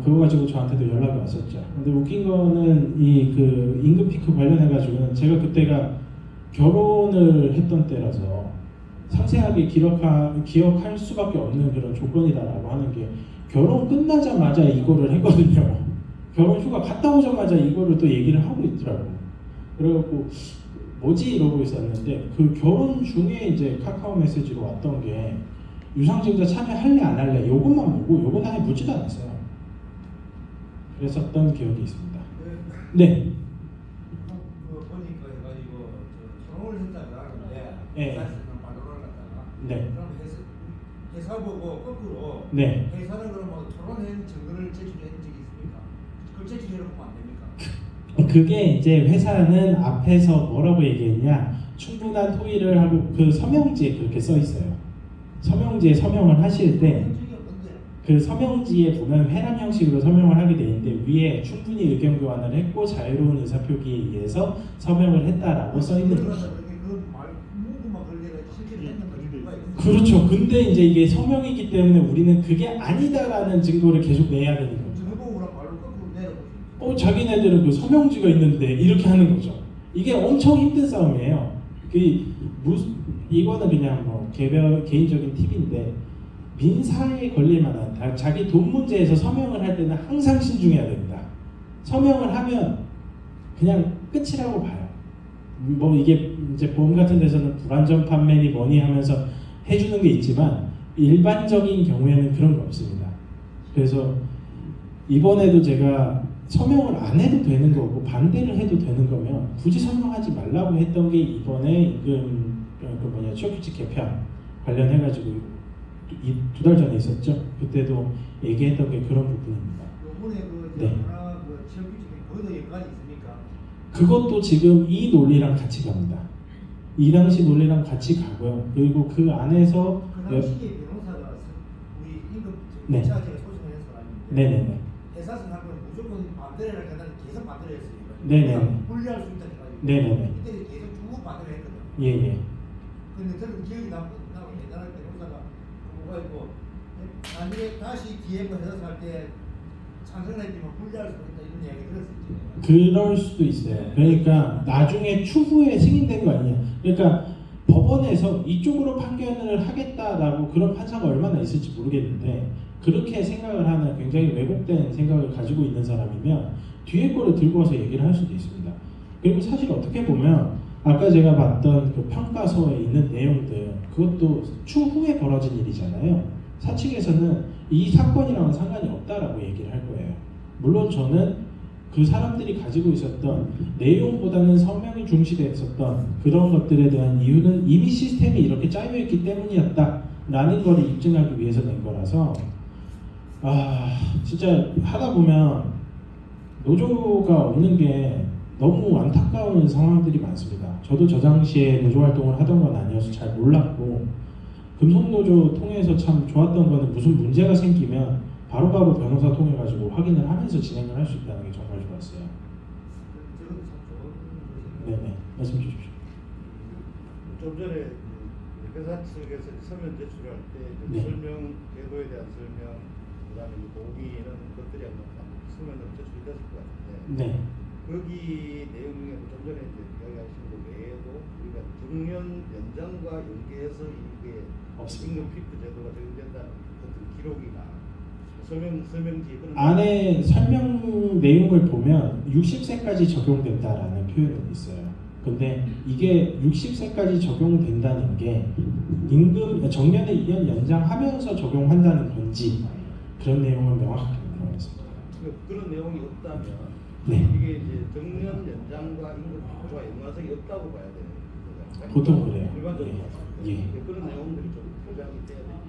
그거 가지고 저한테도 연락이 왔었죠. 근데 웃긴 거는 이 그 임금 피크 관련해 가지고는 제가 그때가 결혼을 했던 때라서 상세하게 기억할 수밖에 없는 그런 조건이다라고 하는 게 결혼 끝나자마자 이거를 했거든요. 결혼 휴가 갔다 오자마자 이거를 또 얘기를 하고 있더라고. 그래갖고 뭐지 이러고 있었는데 그 결혼 중에 이제 카카오 메시지로 왔던 게 유상증자 참여할래 안 할래 요것만 보고 요건 아예 묻지도 않았어요. 그랬었던 기억이 있습니다. 네. 보니까 해가지고 토론을 했다가 하는데 네. 사실은 발언을 갖다가 네. 그럼 회사 보고 거꾸로 네. 회사는 그럼 뭐 토론한 증거를 제출한 적이 있습니까? 그걸 제출해놓으면 안 됩니까? 그게 이제 회사는 앞에서 뭐라고 얘기했냐 충분한 토의를 하고 그 서명지에 그렇게 써 있어요. 서명지에 서명을 하실 때 그 서명지에 보면 회람 형식으로 서명을 하게 돼 있는데 위에 충분히 의견 교환을 했고 자유로운 의사 표기에 의해서 서명을 했다라고 써 있는 거죠. 그렇죠. 근데 이제 이게 서명이기 때문에 우리는 그게 아니다라는 증거를 계속 내야 되는 거죠. 자기네들은 그 서명지가 있는데 이렇게 하는 거죠. 이게 엄청 힘든 싸움이에요. 이거는 그냥 뭐 개인적인 팁인데 민사에 걸릴 만한 자기 돈 문제에서 서명을 할 때는 항상 신중해야 됩니다. 서명을 하면 그냥 끝이라고 봐요. 뭐 이게 이제 보험 같은 데서는 불안전 판매니 뭐니 하면서 해주는 게 있지만 일반적인 경우에는 그런 거 없습니다. 그래서 이번에도 제가 서명을 안 해도 되는 거고 반대를 해도 되는 거면 굳이 서명하지 말라고 했던 게 이번에 임금 취업규칙 개편 관련해가지고 2달 전에 있었죠. 그때도 얘기했던 게 그런 부분입니다. 이번에 네. 취업규칙이 거기도 연관이 있습니까? 그것도 지금 이 논리랑 같이 갑니다. 이 당시 논리랑 같이 가고요. 그리고 그 안에서 그 당시에 변호사가 우리 임금 네. 차제가 소송을 해서 아닌데 네네네. 회사에서 하면 무조건 반대를 하다가 계속 네네. 분리할 수 있다 해가지고. 네네네. 이때 계속 주고 받으려 했거든. 예예. 근데 저는 기억이 나고 옛날에 변호사가 뭐가 있고 나중에 다시 기획을 해서 살 때 찬성을 했지만 분리할 수 있다 이런 이야기 들었었지. 그럴 수도 있어요. 그러니까 나중에 추후에 승인된 거 아니냐. 그러니까 법원에서 이쪽으로 판결을 하겠다라고 그런 판사가 얼마나 있을지 모르겠는데 그렇게 생각을 하는 굉장히 왜곡된 생각을 가지고 있는 사람이면 뒤에 거를 들고 와서 얘기를 할 수도 있습니다. 그리고 사실 어떻게 보면 아까 제가 봤던 그 평가서에 있는 내용들 그것도 추후에 벌어진 일이잖아요. 사측에서는 이 사건이랑은 상관이 없다라고 얘기를 할 거예요. 물론 저는 그 사람들이 가지고 있었던 내용보다는 성명이 중시됐었던 그런 것들에 대한 이유는 이미 시스템이 이렇게 짜여있기 때문이었다라는 걸 입증하기 위해서 낸 거라서 진짜 하다 보면 노조가 없는 게 너무 안타까운 상황들이 많습니다. 저도 저 당시에 노조 활동을 하던 건 아니어서 잘 몰랐고 금속노조 통해서 참 좋았던 거는 무슨 문제가 생기면 바로바로 변호사 통해 가지고 확인을 하면서 진행을 할 수 있다는 게 정말 좋았어요. 저는 참 좋은 네네, 말씀 주십시오. 좀 전에 회사 측에서 서면 제출할 때 네. 설명, 제도에 대한 설명, 그다음에 동의는 것들이 아마 서면으로 제출이 됐을 것 같은데 네, 거기 내용 중에 좀 전에 이제 이야기하신 것 외에도 우리가 정년 연장과 연계해서 이게 없습니다. 임금 피크 제도가 적용된다는 어떤 기록이나 설명지 그런 안에 설명 내용을 보면 60세까지 적용된다라는 표현은 있어요. 근데 이게 60세까지 적용된다는 게 임금 정년에 2년 연장하면서 적용한다는 건지 그런 내용은 명확하게 들어있습니다. 그런 내용이 없다면 네. 이게 이제 정년 연장과 임금 피크와 연관성이 없다고 봐야 되는 거죠. 보통 그래요. 일반적으로 예. 봤을 때 예. 그런 내용들이 좀 포장이 돼야 되고요.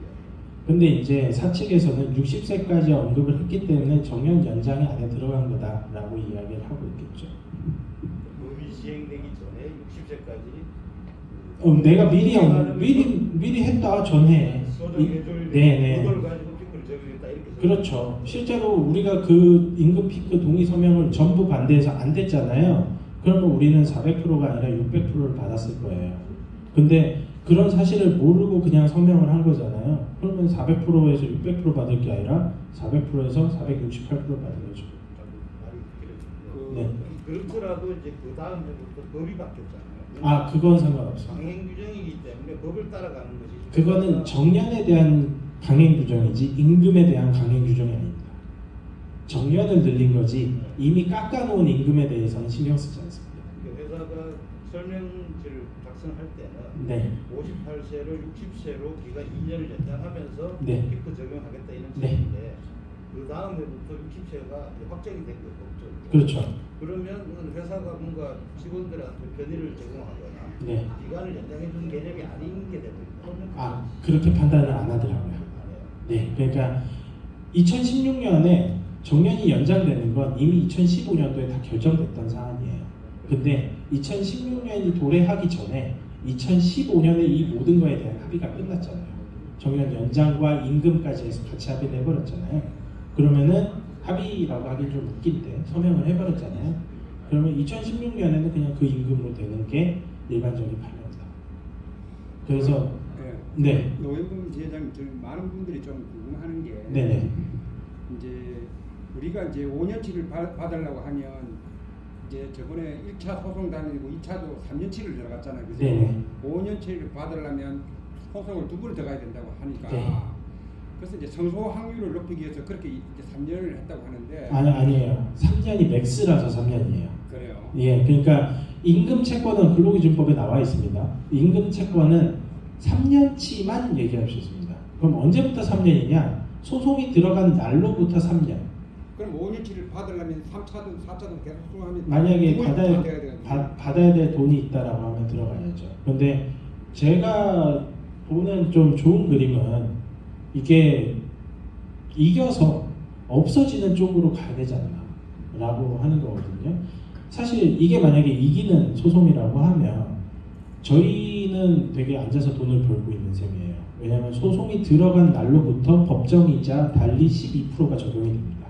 근데 이제 사측에서는 60세까지 언급을 했기 때문에 정년 연장이 안에 들어간 거다라고 이야기를 하고 있겠죠. 법이 시행되기 전에 60세까지 내가 미리 했다 전에. 소정해줄 네네. 그걸 가지고 피크를 적용했다 이렇게. 그렇죠. 실제로 우리가 그 임금 피크 동의 서명을 전부 반대해서 안 됐잖아요. 그러면 우리는 400%가 아니라 600%를 받았을 거예요. 근데 그런 사실을 모르고 그냥 서명을 한 거잖아요. 그러면 400%에서 600% 받을 게 아니라 400%에서 468% 받은 거죠. 네. 그렇더라도 이제 그 다음 주부터 법이 바뀌었잖아요. 그건 상관없어요. 강행 규정이기 때문에 법을 따라가는 것이. 그거는 정년에 대한 강행 규정이지 임금에 대한 강행 규정이 아닙니다. 정년을 늘린 거지 이미 깎아놓은 임금에 대해서는 신경 쓰지 않습니다. 회사가 설명지를 작성할 때는 네. 58세로 60세로 기간 2년을 연장하면서 네. 피크 적용하겠다 이런 네. 뜻인데 그 다음 해부터 60세가 확정이 된 거죠. 그렇죠. 그러면 회사가 뭔가 직원들한테 편의를 제공하거나 네. 기간을 연장해 주는 개념이 아닌 게 되버립니다. 그렇게 판단을 안 하더라고요. 네, 그러니까 2016년에 정년이 연장되는 건 이미 2015년도에 다 결정됐던 사안이에요. 근데 2016년이 도래하기 전에 2015년에 이 모든 거에 대한 합의가 끝났잖아요. 정년 연장과 임금까지 해서 같이 합의를 해버렸잖아요. 그러면은 합의라고 하긴 좀 웃긴데 서명을 해버렸잖아요. 그러면 2016년에는 그냥 그 임금으로 되는 게 일반적인 판례입니다. 그래서 네. 노영금 지회장님, 많은 분들이 좀 궁금하는 게 네네. 이제 우리가 이제 5년치를 받으려고 하면 이제 저번에 1차 소송 다니고 2차도 3년치를 들어갔잖아요. 그래서 네네. 5년치를 받으려면 소송을 2번을 더 가야 된다고 하니까 네. 그래서 이제 성소 확률을 높이기 위해서 그렇게 이제 3년을 했다고 하는데 아니에요. 3년이 맥스라서 3년이에요. 그래요. 예, 그러니까 임금 채권은 근로기준법에 나와 있습니다. 임금 채권은 3년치만 얘기할 수 있습니다. 그럼 언제부터 3년이냐? 소송이 들어간 날로부터 3년. 그럼 5년치를 받으려면 3차든 4차든 계속 소송하면 만약에 받아야 받아야 될 돈이 있다라고 하면 들어가야죠. 근데 제가 보는 좀 좋은 그림은 이게 이겨서 없어지는 쪽으로 가야 되지 않나라고 하는 거거든요. 사실 이게 만약에 이기는 소송이라고 하면 저희는 되게 앉아서 돈을 벌고 있는 셈이에요. 왜냐하면 소송이 들어간 날로부터 법정이자 달리 12%가 적용이 됩니다.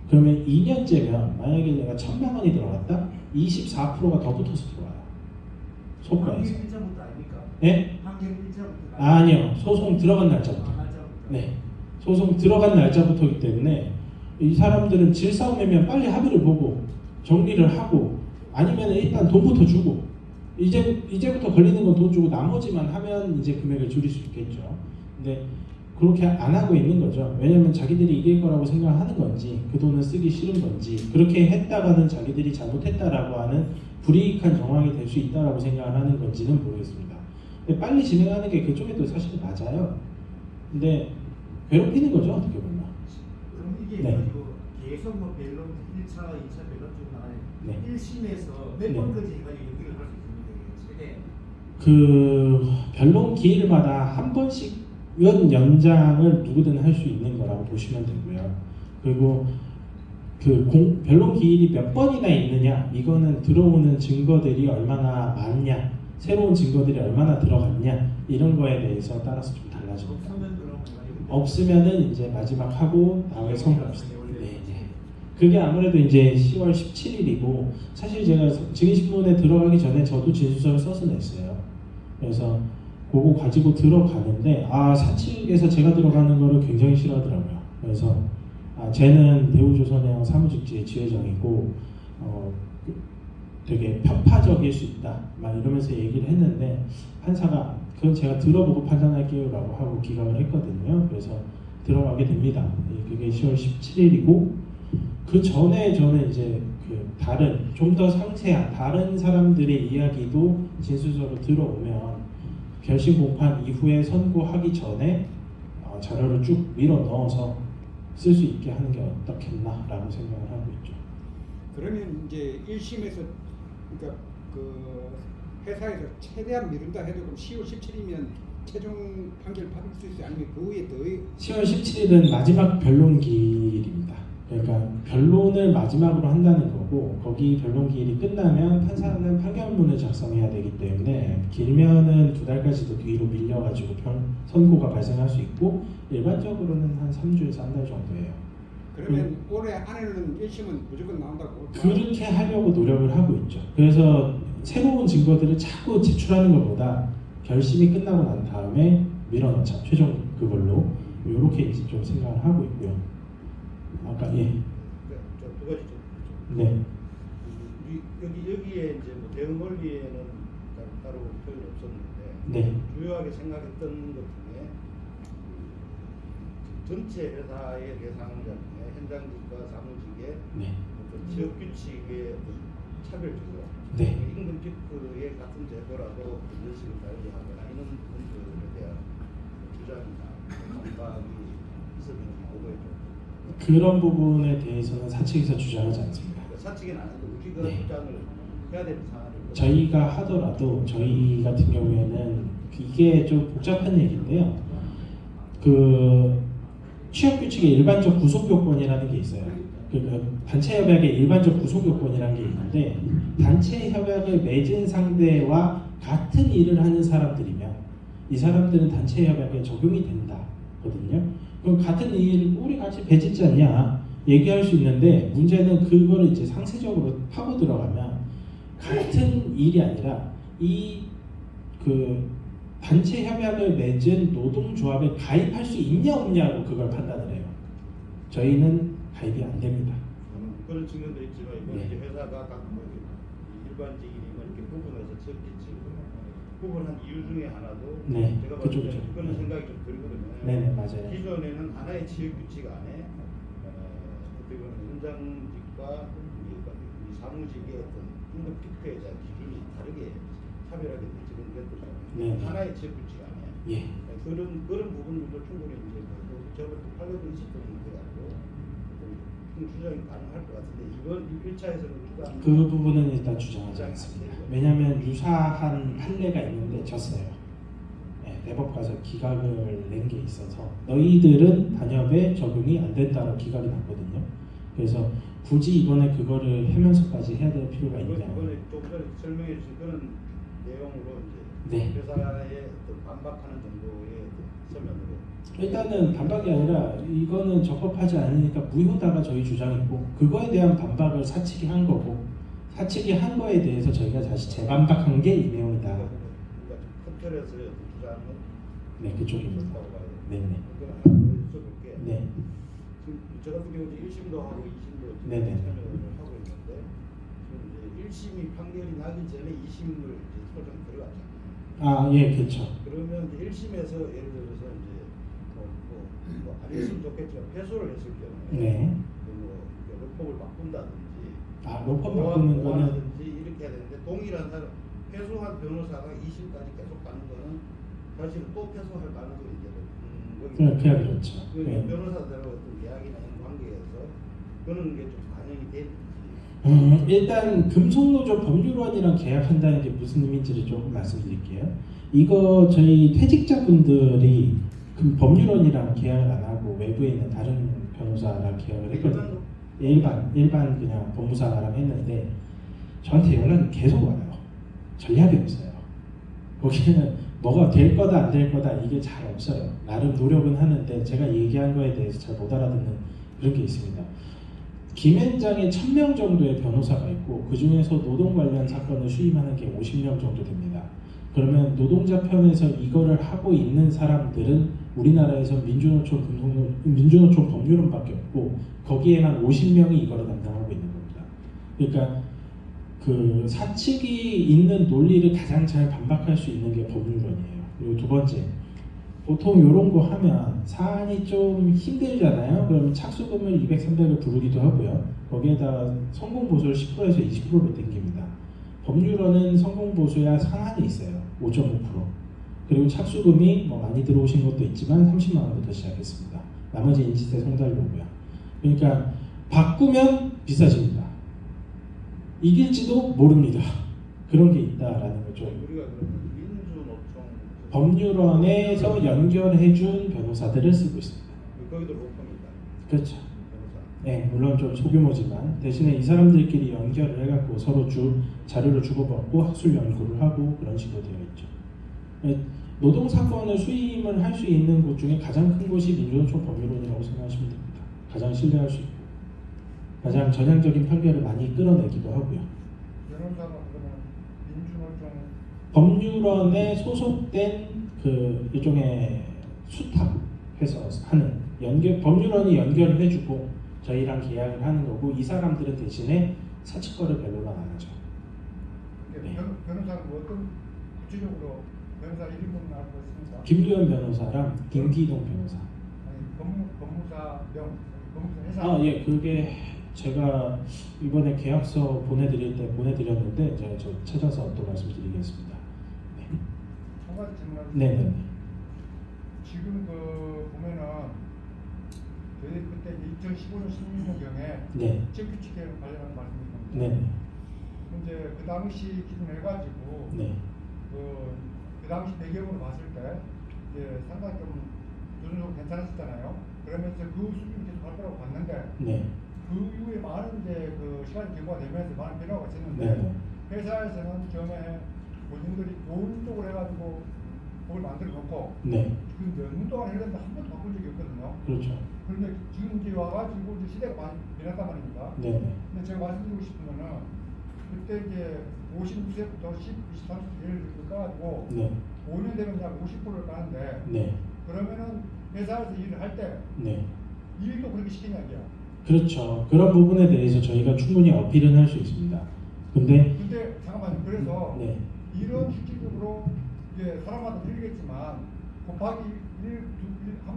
그러면 2년째면 만약에 내가 1,000만 원이 들어갔다? 24%가 더 붙어서 들어와요. 소가에서. 판결 일자부터 아닙니까? 네? 판결 일자부터. 아니요. 소송 들어간 날짜부터. 날짜부터. 네. 소송 들어간 날짜부터이기 때문에 이 사람들은 질싸움이면 빨리 합의를 보고 정리를 하고 아니면 일단 돈부터 주고 이제부터 걸리는 건 돈 주고 나머지만 하면 이제 금액을 줄일 수 있겠죠. 근데 그렇게 안 하고 있는 거죠. 왜냐면 자기들이 이길 거라고 생각하는 건지 그 돈을 쓰기 싫은 건지 그렇게 했다가는 자기들이 잘못했다라고 하는 불이익한 정황이 될 수 있다라고 생각을 하는 건지는 모르겠습니다. 근데 빨리 진행하는 게 그쪽에도 사실 맞아요. 근데 괴롭히는 거죠, 어떻게 보면. 그럼 이게 네. 가지고 계속 뭐 변론 1차, 2차 변론 중 나가는 네. 1심에서 몇 네. 번까지 해가지고 연기를 할 수 있습니다. 최대. 그 변론 기일마다 한 번씩은 연장을 누구든 할 수 있는 거라고 보시면 되고요. 그리고 그 변론 기일이 몇 번이나 있느냐, 이거는 들어오는 증거들이 얼마나 많냐, 새로운 증거들이 얼마나 들어갔냐 이런 거에 대해서 따라서 좀 달라집니다. 없으면 그럼 해가지고 없으면은 이제 마지막 하고 다음에 선고합시다. 네, 네. 그게 아무래도 이제 10월 17일이고 사실 제가 증인신문에 들어가기 전에 저도 진술서를 써서 냈어요. 그래서 그거 가지고 들어가는데 사측에서 제가 들어가는 거를 굉장히 싫어하더라고요. 그래서 쟤는 대우조선해양 사무직지의 지회장이고 되게 편파적일 수 있다 막 이러면서 얘기를 했는데 판사가 그건 제가 들어보고 판단할게요 라고 하고 기각을 했거든요. 그래서 들어가게 됩니다. 그게 10월 17일이고 그 전에 저는 이제 그 다른 좀 더 상세한 다른 사람들의 이야기도 진술서로 들어오면 결심 공판 이후에 선고하기 전에 자료를 쭉 밀어 넣어서 쓸 수 있게 하는 게 어떻겠나라고 생각을 하고 있죠. 그러면 이제 1심에서 그러니까 그 회사에서 최대한 미룬다 해도 그럼 10월 17일이면 최종 판결 받을 수 있어요? 아니면 그 후에 더 10월 17일은 마지막 변론 기일입니다. 그러니까 변론을 마지막으로 한다는 거고 거기 변론 기일이 끝나면 판사는 판결문을 작성해야 되기 때문에 길면은 2달까지도 뒤로 밀려가지고 선고가 발생할 수 있고 일반적으로는 한 3주에서 한 달 정도예요. 그러면 올해 안에는 1심은 무조건 나온다고? 그렇게 하려고 노력을 하고 있죠. 그래서 새로운 증거들을 자꾸 제출하는 것보다 결심이 끝나고 난 다음에 밀어넣자 최종 그걸로 이렇게 이제 좀 생각을 하고 있고요. 아까 예. 두 가지 좀. 네. 여기에 이제 뭐 대응 권리에는 따로 표현이 없었는데 네. 주요하게 생각했던 것 중에 전체 회사의 대상자 중에 현장직과 사무직의 네. 어떤 지역 규칙의 어떤 차별적으로 네. 임금 피크의 같은 제도라도 인식을 다르게 하거나 이런 부분들에 대한 주장이나 반박이 있었는지 그거에 좀. 그런 부분에 대해서는 사측에서 주장하지 않습니다. 사측에는 안 해도 우리가 네. 주장을 해야 되는 사안을 저희가 하더라도 저희 같은 경우에는 이게 좀 복잡한 얘기인데요. 그 취업 규칙의 일반적 구속 요건이라는 게 있어요. 그 단체 협약의 일반적 구속 요건이라는 게 있는데 단체 협약을 맺은 상대와 같은 일을 하는 사람들이면 이 사람들은 단체 협약에 적용이 된다거든요. 그럼 같은 일 우리 같이 배 짓지 않냐 얘기할 수 있는데 문제는 그거를 이제 상세적으로 파고 들어가면 같은 일이 아니라 이 그 단체 협약을 맺은 노동조합에 가입할 수 있냐 없냐로 그걸 판단을 해요. 저희는 가입이 안 됩니다. 그런 측면도 있지만 이번 네. 이제 회사가 각 일반직이면 이렇게 부분에서 적겠지 부분한 이유 중에 하나도 네, 제가 봤을 그쪽이죠. 때 그런 네. 생각이 좀 들거든요. 네네 맞아요. 기존에는 하나의 지역 규칙 안에 어떻게 보면 현장직과 이 사무직의 어떤 임금 피크에 대한 기준이 다르게 차별하게 지정됐거든요. 네. 하나의 지역 규칙 안에 예. 그런 부분들도 충분히 이제 제가 판례도 있었던 문제가고 주장이 가능할 것 같은데 이번 1차에서는 주장 그 부분은 일단 주장하지 않습니다. 왜냐하면 유사한 판례가 있는데 졌어요. 네, 대법 가서 기각을 낸 게 있어서 너희들은 단협에 적용이 안 된다고 기각이 났거든요. 그래서 굳이 이번에 그거를 해면서까지 해야 될 필요가 있냐? 이번에 조금 전에 설명해 주신 그런 내용으로 이제 네. 회사에 어떤 반박하는 정도의 어떤 서면으로 일단은 반박이 아니라 이거는 적법하지 않으니까 무효다가 저희 주장이고 그거에 대한 반박을 사측이 한 거고 사측이 한 거에 대해서 저희가 다시 재반박한 게 이 내용이다. 그러니까 컴퓨터에서 주장은 네, 그쪽입니다. 그렇다고 봐야 돼요. 네네. 그건 하나 더 여쭤볼게. 네. 지금 저 같은 경우 이제 1심도 하고 2심도 지금 네네. 참여를 하고 있는데 지금 이제 1심이 판결이 나기 전에 2심을 이제 소장 들어갔잖아요. 아, 예, 그렇죠. 그러면 이제 1심에서 예를 들어서 이제 안 했으면 좋겠지만 패소를 했을 경우에 네. 뭐 로법을 바꾼다든지 아, 로펌 바꾸는 거는 보완하든지 이렇게 해야 되는데 동일한 사람 패소한 변호사가 2심까지 계속 가는 거는 사실은 또 패소할 가능성이 이제 그냥 그렇죠. 그 네. 변호사들하고 어떤 이야기나 이런 관계에서 그런 게 좀 반영이 되는지. 일단 금속노조 법률원이랑 계약한다는 게 무슨 의미인지를 조금 말씀드릴게요. 이거 저희 퇴직자분들이 그 법률원이랑 계약을 안 하고 외부에 있는 다른 변호사랑 계약을 했거든요. 일반 그냥 법무사랑 했는데 저한테 연락이 계속 와요. 전략이 없어요. 거기는 뭐가 될 거다 안 될 거다 이게 잘 없어요. 나름 노력은 하는데 제가 얘기한 거에 대해서 잘 못 알아듣는 그런 게 있습니다. 김앤장에 1000명 정도의 변호사가 있고 그 중에서 노동 관련 사건을 수임하는 게 50명 정도 됩니다. 그러면 노동자 편에서 이거를 하고 있는 사람들은 우리나라에서 민주노총 법률원밖에 없고 거기에만 50명이 이거를 담당하고 있는 겁니다. 그러니까 그 사측이 있는 논리를 가장 잘 반박할 수 있는 게 법률원이에요. 그리고 두 번째, 보통 이런 거 하면 사안이 좀 힘들잖아요. 그럼 착수금을 200, 300을 부르기도 하고요. 거기에다가 성공보수를 10%에서 20%로 땡깁니다. 법률원은 성공보수야 상한이 있어요. 5.5%. 그리고 착수금이 뭐 많이 들어오신 것도 있지만 30만 원부터 시작했습니다. 나머지 인지세 송달료고요. 그러니까 바꾸면 비싸집니다. 이길지도 모릅니다. 그런 게 있다라는 거죠. 우리가 그러면 민주노총 법률원에서 연결해준 변호사들을 쓰고 있습니다. 거기도 로펌이다. 그렇죠. 변호사. 네, 물론 좀 소규모지만 대신에 이 사람들끼리 연결을 해갖고 서로 자료를 주고받고 학술 연구를 하고 그런 식으로 되어 있죠. 네, 노동 사건을 수임을 할 수 있는 곳 중에 가장 큰 곳이 민주노총 법률원이라고 생각하시면 됩니다. 가장 신뢰할 수 있고 가장 전향적인 판결을 많이 끌어내기도 하고요. 변호사가 그러면 민주노총 법률원에 소속된 그 일종의 수탁해서 하는 법률원이 연결을 해주고 저희랑 계약을 하는 거고 이 사람들은 대신에 사측 거를 별로는 안 하죠. 네. 변호사는 뭐 어떤 구체적으로 변호사 이름은 알고 있습니까? 김두현 변호사랑 김기동 변호사. 아니 법무사 회사. 아, 예, 그게 제가 이번에 계약서 보내드릴 때 보내드렸는데 제가 저 찾아서 또 말씀드리겠습니다. 네. 한 가지 질문을. 네. 지금 그 보면은 저희 그때 2015년 16년경에 네. 체크치 계획 관련한 말씀이셨는데 네. 이제 그 당시 기준해가지고 네. 그 당시 배경으로 봤을 때 이제 상당히 좀 조준적으로 괜찮았었잖아요. 그러면서 그 수준이 계속 갈 거라고 봤는데 네. 그 이후에 많은 이제 그 시간이 경과가 되면서 많은 변화가 있었는데 네. 회사에서는 처음에 본인들이 좋은 쪽으로 해가지고 그걸 만들어 놓고 네. 그 몇 년 동안 했는데 한 번도 바꾼 적이 없거든요. 그렇죠. 그런데 지금 이제 와가지고 이제 시대가 많이 변했단 말입니다. 네. 근데 제가 말씀드리고 싶은 거는 그때 이제 59세부터 10, 20, 30 예를 들어가지고 네. 5년 되면 약 50%를 까는데 네. 그러면은 회사에서 일을 할 때 네. 일도 그렇게 시키냐 이게요. 그렇죠. 그런 부분에 대해서 저희가 충분히 어필은 할 수 있습니다. 근데 잠깐만요. 그래서 네. 이런 실질적으로 이제 사람마다 틀리겠지만 곱하기 1,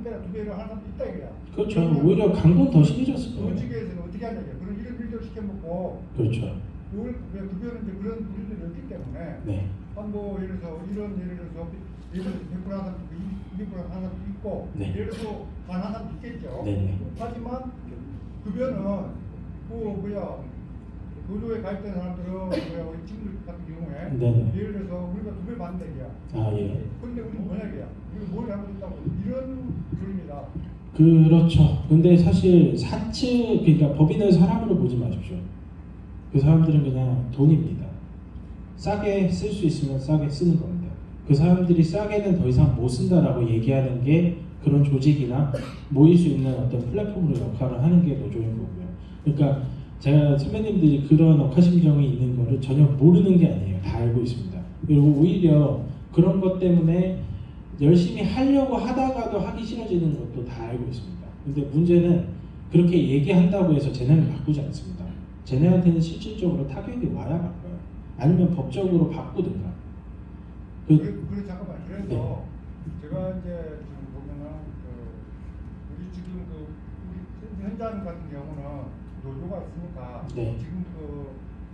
배나 2배를 하는 사람도 있다 이거야. 그렇죠. 오히려 강도는 더 심해졌을 거예요. 조직에서는 어떻게 하냐 이게. 그런 이런 일들 시켜먹고 그렇죠. 왜 2배는 이제 그런 일들이 없기 때문에 네. 한뭐 예를 들어서 예를 들어서 100% 하는 사람도 있고 200% 하는 사람도 있고 네. 예를 들어서 반하는 사람도 있겠죠. 네네. 하지만 급여는 노조에 가입된 사람들은 우리 친구들 같은 경우에 네네. 예를 들어서 우리가 2배 받는 얘기야. 아, 예. 근데 우리는 뭐냐 이게야. 우리가 뭘 잘못했다고 이런 소리입니다. 그렇죠. 근데 사실 사측 그러니까 법인을 사람으로 보지 마십시오. 그 사람들은 그냥 돈입니다. 싸게 쓸 수 있으면 싸게 쓰는 겁니다. 그 사람들이 싸게는 더 이상 못 쓴다라고 얘기하는 게 그런 조직이나 모일 수 있는 어떤 플랫폼으로 역할을 하는 게 노조인 거고요. 그러니까 제가 선배님들이 그런 억하심정이 있는 거를 전혀 모르는 게 아니에요. 다 알고 있습니다. 그리고 오히려 그런 것 때문에 열심히 하려고 하다가도 하기 싫어지는 것도 다 알고 있습니다. 근데 문제는 그렇게 얘기한다고 해서 쟤네는 바꾸지 않습니다. 쟤네한테는 실질적으로 타격이 와야 바꿔요. 아니면 법적으로 바꾸든가. 그래 잠깐만. 그래서 제가 이제 지금 보면은 우리 지금 우리 현장 같은 경우는 노조가 있으니까 네. 지금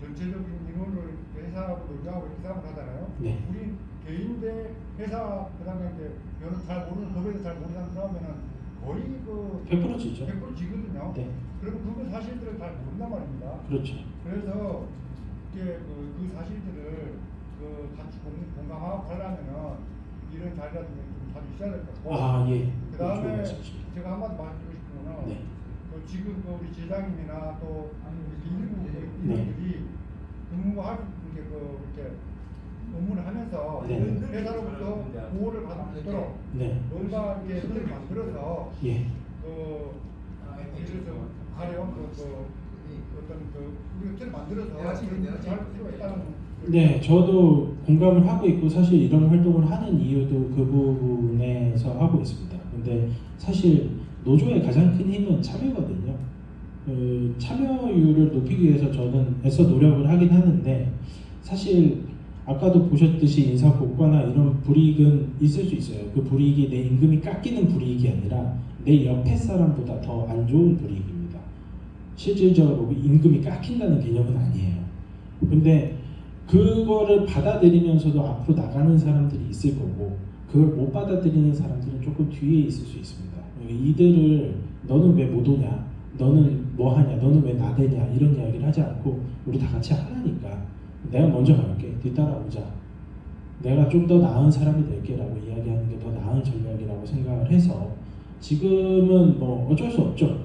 전체적인 인원을 회사하고 노조하고 협상을 하잖아요. 네. 우리 개인 대 회사 그다음에 이제 별로 잘 모르는 법에서 잘 모르는 사람 들어가면은 거의 100% 지죠. 100% 지거든요. 네. 그리고 그거 사실들을 잘 모른단 말입니다. 그렇죠. 그래서 이게 그 사실들을 같이 공감하고 하려면은 이런 자리라든지 좀 자주 있어야 될 것 같고. 아 예. 그 좋은 다음에 말씀이십니다. 제가 한마디 말씀드리고 싶은 거는 네. 지금 우리 제장님이나 또 일부 네. 인원들이 근무할 이렇게 업무를 하면서 네. 회사로부터 보호를 받을 수 있도록 네. 뭔가 이렇게 틀을 만들어서 예. 예를 들어서 가령 어떤 우리가 틀을 만들어서 할 필요가 있다는. 네, 저도 공감을 하고 있고 사실 이런 활동을 하는 이유도 그 부분에서 하고 있습니다. 근데 사실 노조의 가장 큰 힘은 참여거든요. 참여율을 높이기 위해서 저는 애써 노력을 하긴 하는데 사실 아까도 보셨듯이 인사 고과나 이런 불이익은 있을 수 있어요. 그 불이익이 내 임금이 깎이는 불이익이 아니라 내 옆에 사람보다 더 안 좋은 불이익입니다. 실질적으로 임금이 깎인다는 개념은 아니에요. 근데 그거를 받아들이면서도 앞으로 나가는 사람들이 있을 거고 그걸 못 받아들이는 사람들은 조금 뒤에 있을 수 있습니다. 이들을 너는 왜 못 오냐, 너는 뭐 하냐, 너는 왜 나대냐 이런 이야기를 하지 않고 우리 다 같이 하라니까 내가 먼저 갈게, 뒤따라오자, 내가 좀 더 나은 사람이 될게라고 이야기하는 게 더 나은 전략이라고 생각을 해서 지금은 뭐 어쩔 수 없죠.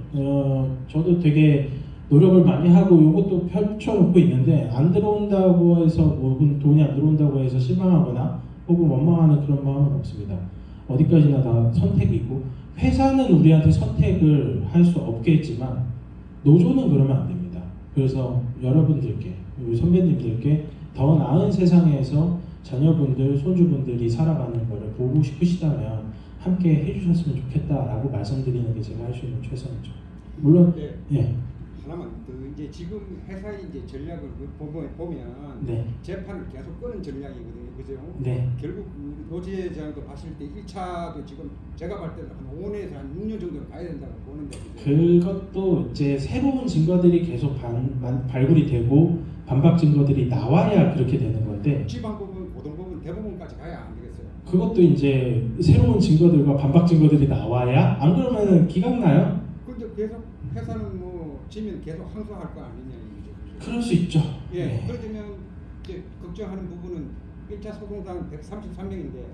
저도 되게 노력을 많이 하고 이것도 펼쳐놓고 있는데 안 들어온다고 해서 혹은 돈이 안 들어온다고 해서 실망하거나 혹은 원망하는 그런 마음은 없습니다. 어디까지나 다 선택이고 회사는 우리한테 선택을 할 수 없겠지만 노조는 그러면 안 됩니다. 그래서 여러분들께 우리 선배님들께 더 나은 세상에서 자녀분들, 손주분들이 살아가는 것을 보고 싶으시다면 함께 해주셨으면 좋겠다라고 말씀드리는 게 제가 할 수 있는 최선이죠. 물론 네. 예. 하나만 더 이제 지금 회사의 이제 전략을 보면 네. 재판을 계속 끄는 전략이거든요, 그죠? 네. 결국 노제장도 봤을 때 1차도 지금 제가 볼 때는 한 5년에서 한 6년 정도 가야 된다고 보는데 그죠? 그것도 이제 새로운 증거들이 계속 발굴이 되고 반박 증거들이 나와야 그렇게 되는 건데 지방법원, 고등법원, 대법원까지 가야 안 되겠어요. 그것도 이제 새로운 증거들과 반박 증거들이 나와야 안 그러면 기각 나요? 근데 계속 회사는 뭐 지면 계속 항소할 거 아니냐 이거죠. 그럴 수 있죠. 예, 네. 그러면 이제 걱정하는 부분은 1차 소송상 133명인데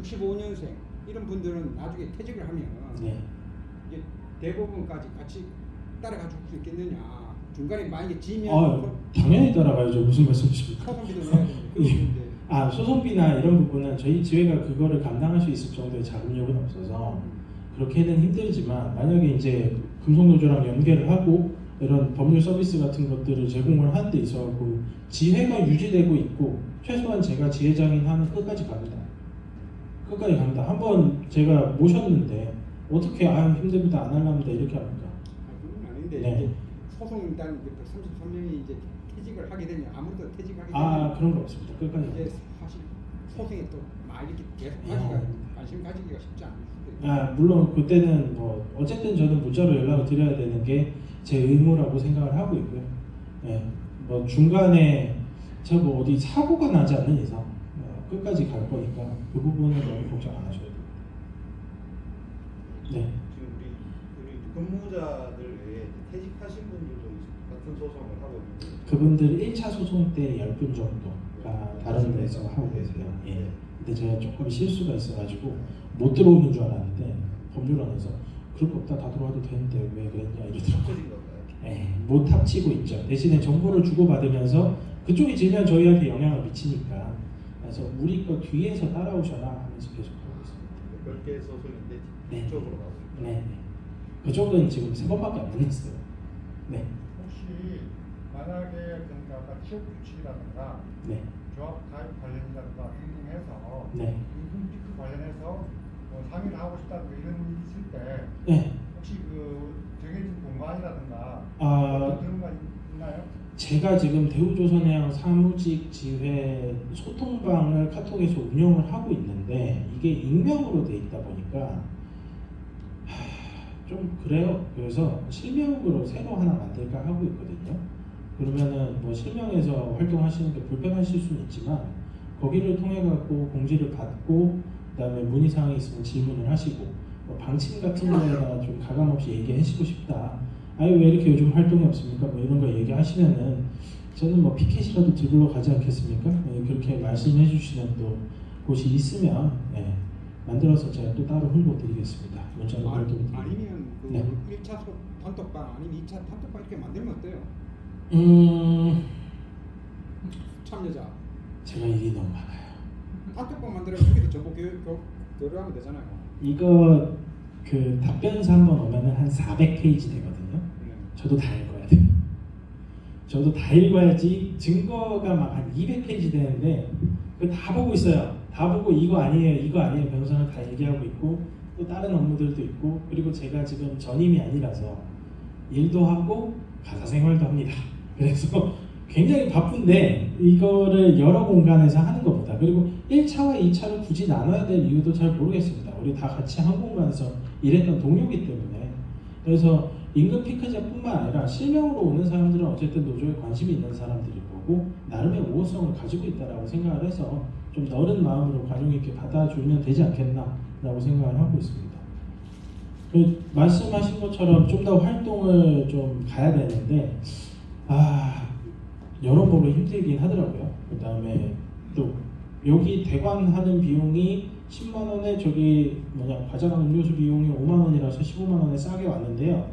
65년생 이런 분들은 나중에 퇴직을 하면 네. 이제 대법원까지 같이 따라가 줄 수 있겠느냐. 중간에 만약에 지면 당연히 따라가야죠. 무슨 말씀이십니까? 소송비도 내야 되는데 그런 문제. 아, 소송비나 이런 부분은 저희 지회가 그거를 감당할 수 있을 정도의 자금력은 없어서 그렇게는 힘들지만 만약에 이제 금속노조랑 연계를 하고 이런 법률 서비스 같은 것들을 제공을 하는 데 있어서 지회가 유지되고 있고 최소한 제가 지회장인 한은 끝까지 갑니다. 끝까지 갑니다. 한번 제가 모셨는데 어떻게 힘듭니다, 안 할랍니다 이렇게 합니까? 그건 아닌데 네. 이제 소송 일단 133명이 이제 퇴직을 하게 되냐 아무래도 퇴직하게 아, 되면 그런 거 없습니다. 끝까지 이제 갑니다. 사실 소송이 또 막 이렇게 계속 관심 가지기가 쉽지 않을 수도 있고. 아, 물론 그때는 뭐 어쨌든 저는 문자로 연락을 드려야 되는 게 제 의무라고 생각을 하고 있고요. 예, 뭐 중간에 제가 뭐 어디 사고가 나지 않는 이상 끝까지 갈 거니까 그 부분은 너무 걱정 안 하셔도 됩니다. 네. 지금 우리 근무자들 외에 퇴직하신 분들도 같은 소송을 하고 있는데 그분들 1차 소송 때 10분 정도가 다른 데서 하고 계세요. 예. 근데 제가 조금 실수가 있어가지고 못 들어오는 줄 알았는데 법률원에서 그럴 거 없다, 다 들어와도 되는데 왜 그랬냐 이러더라고요. 합쳐진 건가요? 예, 못 합치고 있죠. 대신에 정보를 주고받으면서 그쪽이 지면 저희한테 영향을 미치니까 그래서 우리 거 뒤에서 따라오셔라 하면서 계속 하고 있습니다. 별개 소송인데 네. 쪽으로 가고 있다. 네. 그쪽은 지금 3번밖에 안 끝났어요. 네. 혹시 만약에 그러니까 아까 취업 규칙이라든가 네. 조합 가입 관련이라든가 등등 해서 네. 임금 피크 관련해서 뭐 상의를 하고 싶다든가 이런 일이 있을 때 네. 혹시 그 정해진 공간이라든가 아, 그런 거 있나요? 제가 지금 대우조선해양 사무직 지회 소통방을 카톡에서 운영을 하고 있는데 이게 익명으로 돼 있다 보니까 좀 그래요. 그래서 실명으로 새로 하나 만들까 하고 있거든요. 그러면은 뭐 실명에서 활동하시는 게 불편하실 수는 있지만 거기를 통해 갖고 공지를 받고 그다음에 문의사항이 있으면 질문을 하시고 뭐 방침 같은 거에다가 좀 가감없이 얘기하시고 싶다. 아유 왜 이렇게 요즘 활동이 없습니까? 뭐 이런 거 얘기하시면은 저는 뭐 피켓이라도 들고 가지 않겠습니까? 네, 그렇게 말씀해 주시는 또 곳이 있으면 네, 만들어서 제가 또 따로 홍보 드리겠습니다. 문자로 활동 아니면 그 네. 1차 단톡방 아니면 2차 단톡방 이렇게 만들면 어때요? 참여자 제가 일이 너무 많아요. 단톡방 만들어서 거기서 정보 교류하면 되잖아요. 이거 그 답변서 한번 오면은 한 400페이지 되거든요. 네. 저도 다 읽어야 돼요. 저도 다 읽어야지 증거가 막 한 200페이지 되는데 그 다 보고 있어요. 다 보고 이거 아니에요, 이거 아니에요. 변호사는 다 얘기하고 있고 또 다른 업무들도 있고 그리고 제가 지금 전임이 아니라서 일도 하고 가사 생활도 합니다. 그래서 굉장히 바쁜데 이거를 여러 공간에서 하는 것보다 그리고 1차와 2차를 굳이 나눠야 될 이유도 잘 모르겠습니다. 우리 다 같이 한 공간에서 일했던 동료이기 때문에 그래서 임금 피크제뿐만 아니라 실명으로 오는 사람들은 어쨌든 노조에 관심이 있는 사람들일 거고 나름의 우호성을 가지고 있다라고 생각을 해서 좀 너른 마음으로 관용 있게 받아주면 되지 않겠나라고 생각을 하고 있습니다. 그 말씀하신 것처럼 좀 더 활동을 좀 가야 되는데 여러모로 힘들긴 하더라고요. 그 다음에 또 여기 대관하는 비용이 10만 원에 저기 과자랑 음료수 비용이 5만 원이라서 15만 원에 싸게 왔는데요.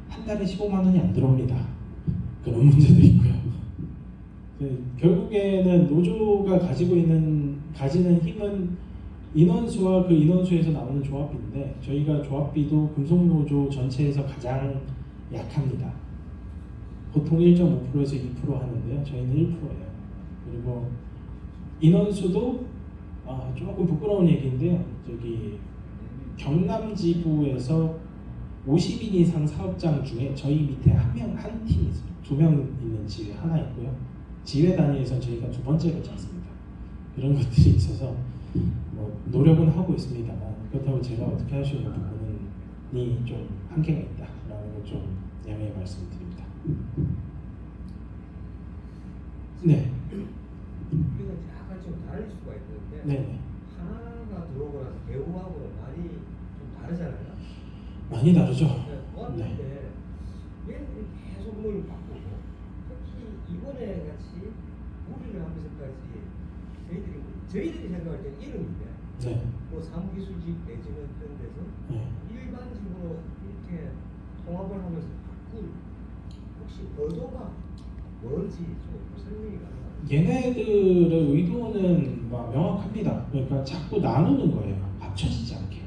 한 달에 15만 원이 안 들어옵니다. 그런 문제도 있고요. 결국에는 노조가 가지는 힘은 인원수와 그 인원수에서 나오는 조합비인데 저희가 조합비도 금속노조 전체에서 가장 약합니다. 보통 1.5%에서 2% 하는데요. 저희는 1%예요. 그리고 인원수도 조금 부끄러운 얘기인데요. 저기 경남 지부에서 50인 이상 사업장 중에 저희 밑에 한 팀이 있어요. 2명 있는 지회 하나 있고요. 지회 단위에서 저희가 2번째로 작습니다. 그런 것들이 있어서 뭐 노력은 하고 있습니다만 그렇다고 제가 어떻게 할 수 있는 부분이 좀 한계가 있다라는 걸 좀 양해 말씀드립니다. 네. 우리가 약간 좀 다를 수가 있는데 네. 하나가 들어오고 나서 배우하고는 많이 좀 다르잖아요. 많이 다르죠. 왔는데 왜 계속 뭘 바꾸고 특히 이번에 같이 우리를 하면서까지 저희들이 생각할 때 이름인데 네. 뭐 사무기술직 내지는 그런 데서 네. 일반직으로 이렇게 통합을 하면서 바꿀 혹시 의도가 뭔지 좀 설명이 가능합니까? 얘네들의 의도는 막 명확합니다. 그러니까 자꾸 나누는 거예요. 합쳐지지 않게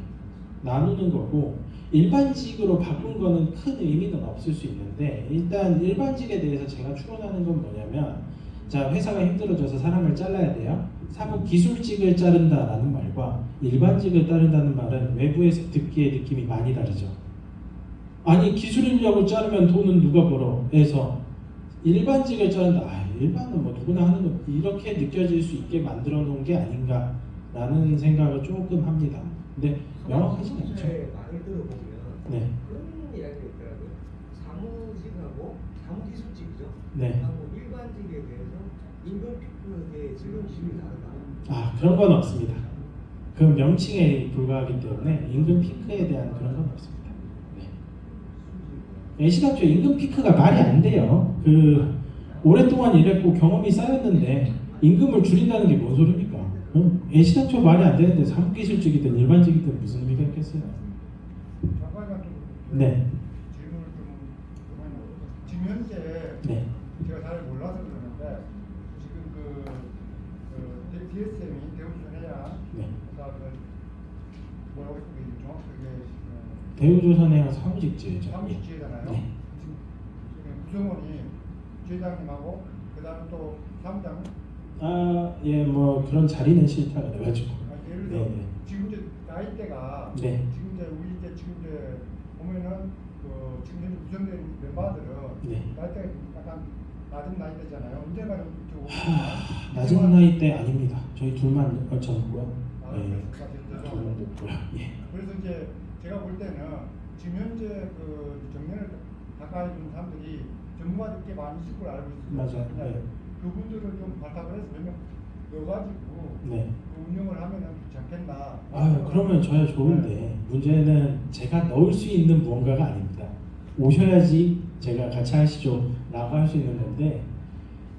나누는 거고 일반직으로 바꾼 거는 큰 의미는 없을 수 있는데 일단 일반직에 대해서 제가 추론하는 건 뭐냐면 자 회사가 힘들어져서 사람을 잘라야 돼요. 사무기술직을 자른다라는 말과 일반직을 자른다는 말은 외부에서 듣기에 느낌이 많이 다르죠. 아니 기술 인력을 자르면 돈은 누가 벌어? 해서 일반직을 자른다. 일반은 뭐 누구나 하는 거 이렇게 느껴질 수 있게 만들어 놓은 게 아닌가라는 생각을 조금 합니다. 근데 명확하진 않죠. 말을 들어보면 네. 그런 이야기가 있더라고요. 사무직하고 사무기술직이죠. 네. 하고 일반직에 대해서 임금 피크의 지금 기준이 다르다. 그런 건 없습니다. 그 명칭에 불과하기 때문에 임금 피크에 대한 그런 건 없습니다. 네. 애시당초 임금 피크가 말이 안 돼요. 오랫동안 일했고 경험이 쌓였는데 임금을 줄인다는 게 뭔 소리입니까? 애시당초 말이 안 되는데 사무기술직이든 일반직이든 무슨 의미가 있겠어요? 잠깐만 좀 네. 질문을 지금 현재 네. 제가 잘 몰라서 그러는데 지금 DSM이 대우조선해양 네. 그다음에 뭐라고 했고 정확하게 대우조선해양 사무직지회죠. 사무직지회잖아요. 네. 지금 구성원이 지회장님하고 그다음에 또 사무장은 예, 뭐 그런 자리는 싫다 그래가지고. 예를 들어 네. 지금 이제 나이대가 네. 지금 이제 우리 이제 지금 이제 보면은 그 지금 현재 구성된 멤버들은 네. 나이대가 약간 낮은 나이대잖아요. 언젠가는 좀 낮은 나이대 아닙니다. 저희 둘만 젊고요. 아, 예, 그래서 둘만 높고요. 예. 그래서 이제 제가 볼 때는 지금 현재 그 정년을 가까이 둔 사람들이 전문가들께 많이 있을 걸 알고 있습니다. 맞아요. 네. 그분들을 좀 발탁을 해서 몇 명 넣어가지고 네. 그 운영을 하면은 좋지 않겠나. 그러면 저야 좋은데 문제는 제가 넣을 수 있는 무언가가 아닙니다. 오셔야지 제가 같이 하시죠 라고 할 수 있는 건데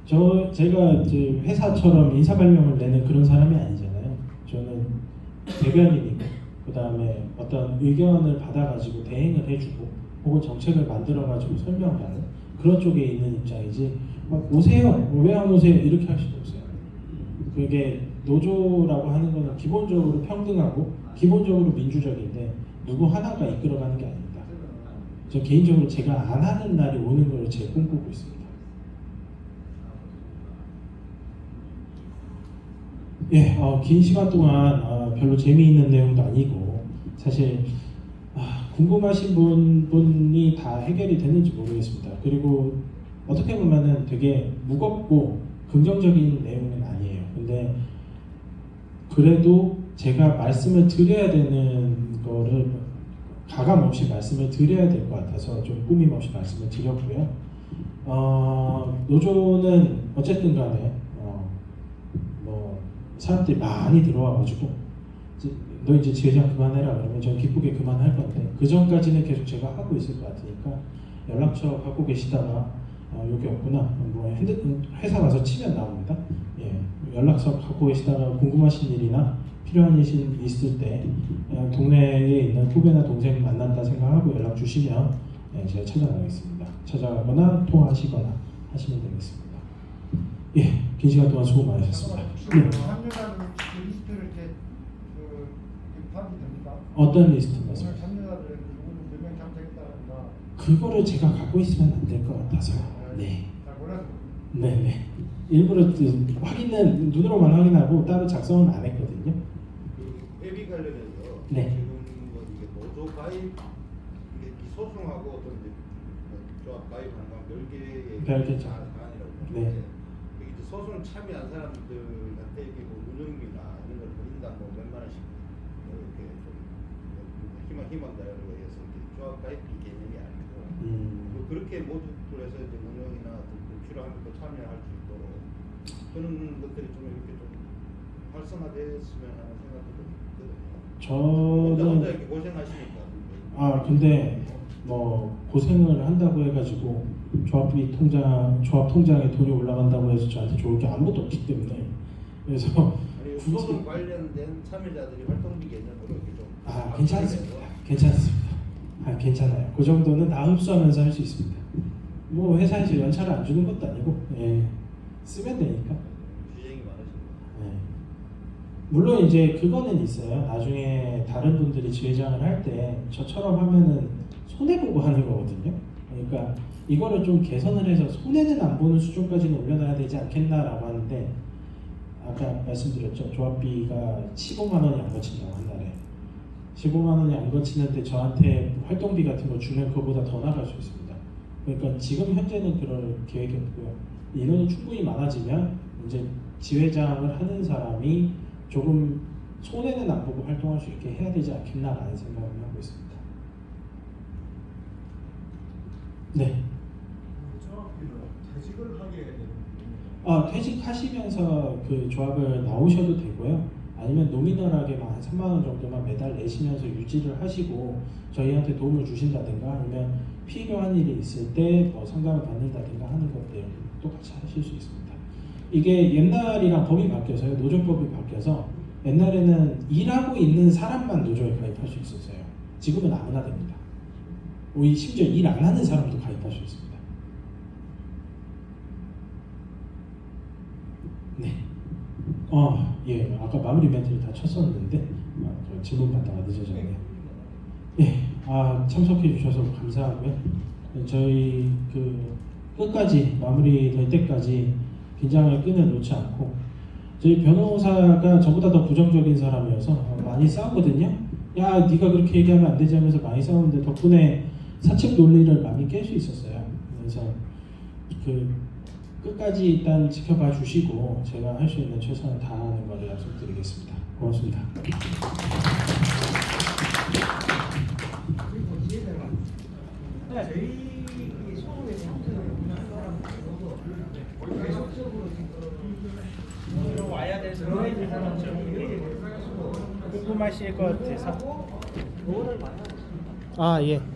제가 이제 회사처럼 인사발령을 내는 그런 사람이 아니잖아요. 저는 대변인이고 그 다음에 어떤 의견을 받아가지고 대행을 해주고 혹은 정책을 만들어가지고 설명하는 그런 쪽에 있는 입장이지 막 오세요 왜 안 오세요 이렇게 할 수도 없어요. 그게 노조라고 하는 거는 기본적으로 평등하고 기본적으로 민주적인데 누구 하나가 이끌어가는 게 아닙니다. 저 개인적으로 제가 안 하는 날이 오는 걸 제 꿈꾸고 있습니다. 예, 긴 시간 동안 별로 재미있는 내용도 아니고 사실 궁금하신 분이 다 해결이 됐는지 모르겠습니다. 그리고 어떻게 보면은 되게 무겁고 긍정적인 내용은 아니에요. 근데 그래도 제가 말씀을 드려야 되는 거를 가감 없이 말씀을 드려야 될 것 같아서 좀 꾸밈 없이 말씀을 드렸고요. 노조는 어쨌든 간에 뭐 사람들이 많이 들어와가지고 너 이제 지회장 그만해라 그러면 전 기쁘게 그만할 건데 그 전까지는 계속 제가 하고 있을 것 같으니까 연락처 갖고 계시다가 여기 없구나 뭐 회사 가서 치면 나옵니다. 예, 연락처 갖고 계시다가 궁금하신 일이나 필요한 일 있을 때 동네에 있는 후배나 동생 만난다 생각하고 연락 주시면 제가 찾아가겠습니다. 찾아가거나 통화하시거나 하시면 되겠습니다. 예, 긴 시간 동안 수고 많으셨습니다. 네. 참여자들 리스트를 이렇게 파악이 됩니까? 어떤 리스트 말씀? 오늘 참여자들 누구는 몇명 참석했다든가. 그거를 제가 갖고 있으면 안 될 것 같아서. 네. 잘 몰라서. 네네. 일부러 확인은 눈으로만 확인하고 따로 작성은 안 했거든요. 그 회비 관련해서 네. 지금 뭐 이게 노조 가입 이게 이 소송하고 어떤 이제 조합 가입하는 건 별개의 별개죠. 사안이라고 네. 보는데 이제 소송 참여한 사람들한테 이게 뭐 운영비나 이런 걸 인당 뭐 몇만 원씩 뭐 이렇게 좀 희망자료로 해서 이제 조합 가입비 개념이 아니고 뭐 그렇게 모집을 해서 이제 운영이나 필요하면 또 참여할 수 있도록 그런 것들이 좀 이렇게 좀 활성화됐으면 하는 생각도 좀 있거든요. 혼자 이렇게 고생하시니까. 근데 뭐 고생을 한다고 해가지고 조합 통장에 돈이 올라간다고 해서 저한테 좋을 게 아무것도 없기 때문에 그래서 아니 구소송 관련된 참여자들이 활동비 개념으로 이렇게 좀 괜찮습니다. 괜찮아요. 그 정도는 다 흡수하면서 할 수 있습니다. 뭐 회사에서 연차를 안 주는 것도 아니고 쓰면 되니까. 주행이 많으십니다. 네. 물론 이제 그거는 있어요. 나중에 다른 분들이 지회장을 할 때 저처럼 하면은 손해 보고 하는 거거든요. 그러니까 이거를 좀 개선을 해서 손해는 안 보는 수준까지는 올려놔야 되지 않겠나라고 하는데 아까 말씀드렸죠. 조합비가 15만 원이 안 거친다고 한 달에 15만 원이 안 거치는데 저한테 활동비 같은 거 주면 그거보다 더 나갈 수 있습니다. 그러니까 지금 현재는 그럴 계획이 없고요. 인원이 충분히 많아지면 이제 지회장을 하는 사람이 조금 손해는 안 보고 활동할 수 있게 해야 되지 않겠나라는 생각을 하고 있습니다. 네. 퇴직을 하게 되는 퇴직하시면서 그 조합을 나오셔도 되고요. 아니면 노미널하게만 한 3만 원 정도만 매달 내시면서 유지를 하시고 저희한테 도움을 주신다든가 아니면 필요한 일이 있을 때 뭐 상담을 받는다든가 하는 것들 똑같이 하실 수 있습니다. 이게 옛날이랑 법이 바뀌어서요. 노조법이 바뀌어서 옛날에는 일하고 있는 사람만 노조에 가입할 수 있었어요. 지금은 아무나 됩니다. 심지어 일 안 하는 사람도 가입할 수 있습니다. 네. 예, 아까 마무리 멘트를 다 쳤었는데 저 질문 받다가 늦어졌네요. 예, 참석해 주셔서 감사하고요. 저희 끝까지 마무리될 때까지 긴장을 끊어놓지 않고, 저희 변호사가 저보다 더 부정적인 사람이어서 많이 싸우거든요. 야, 네가 그렇게 얘기하면 안 되지 하면서 많이 싸우는데 덕분에 사측 논리를 많이 깰 수 있었어요. 그래서 끝까지 일단 지켜봐 주시고 제가 할 수 있는 최선을 다하는 것을 약속드리겠습니다. 고맙습니다. 그리고 기회가 저희 소금에 계속적으로 지금 와야 될 들어야 될 사람들이 궁금하실 것 같아서. 조언을 많이 하고 있습니다. 예.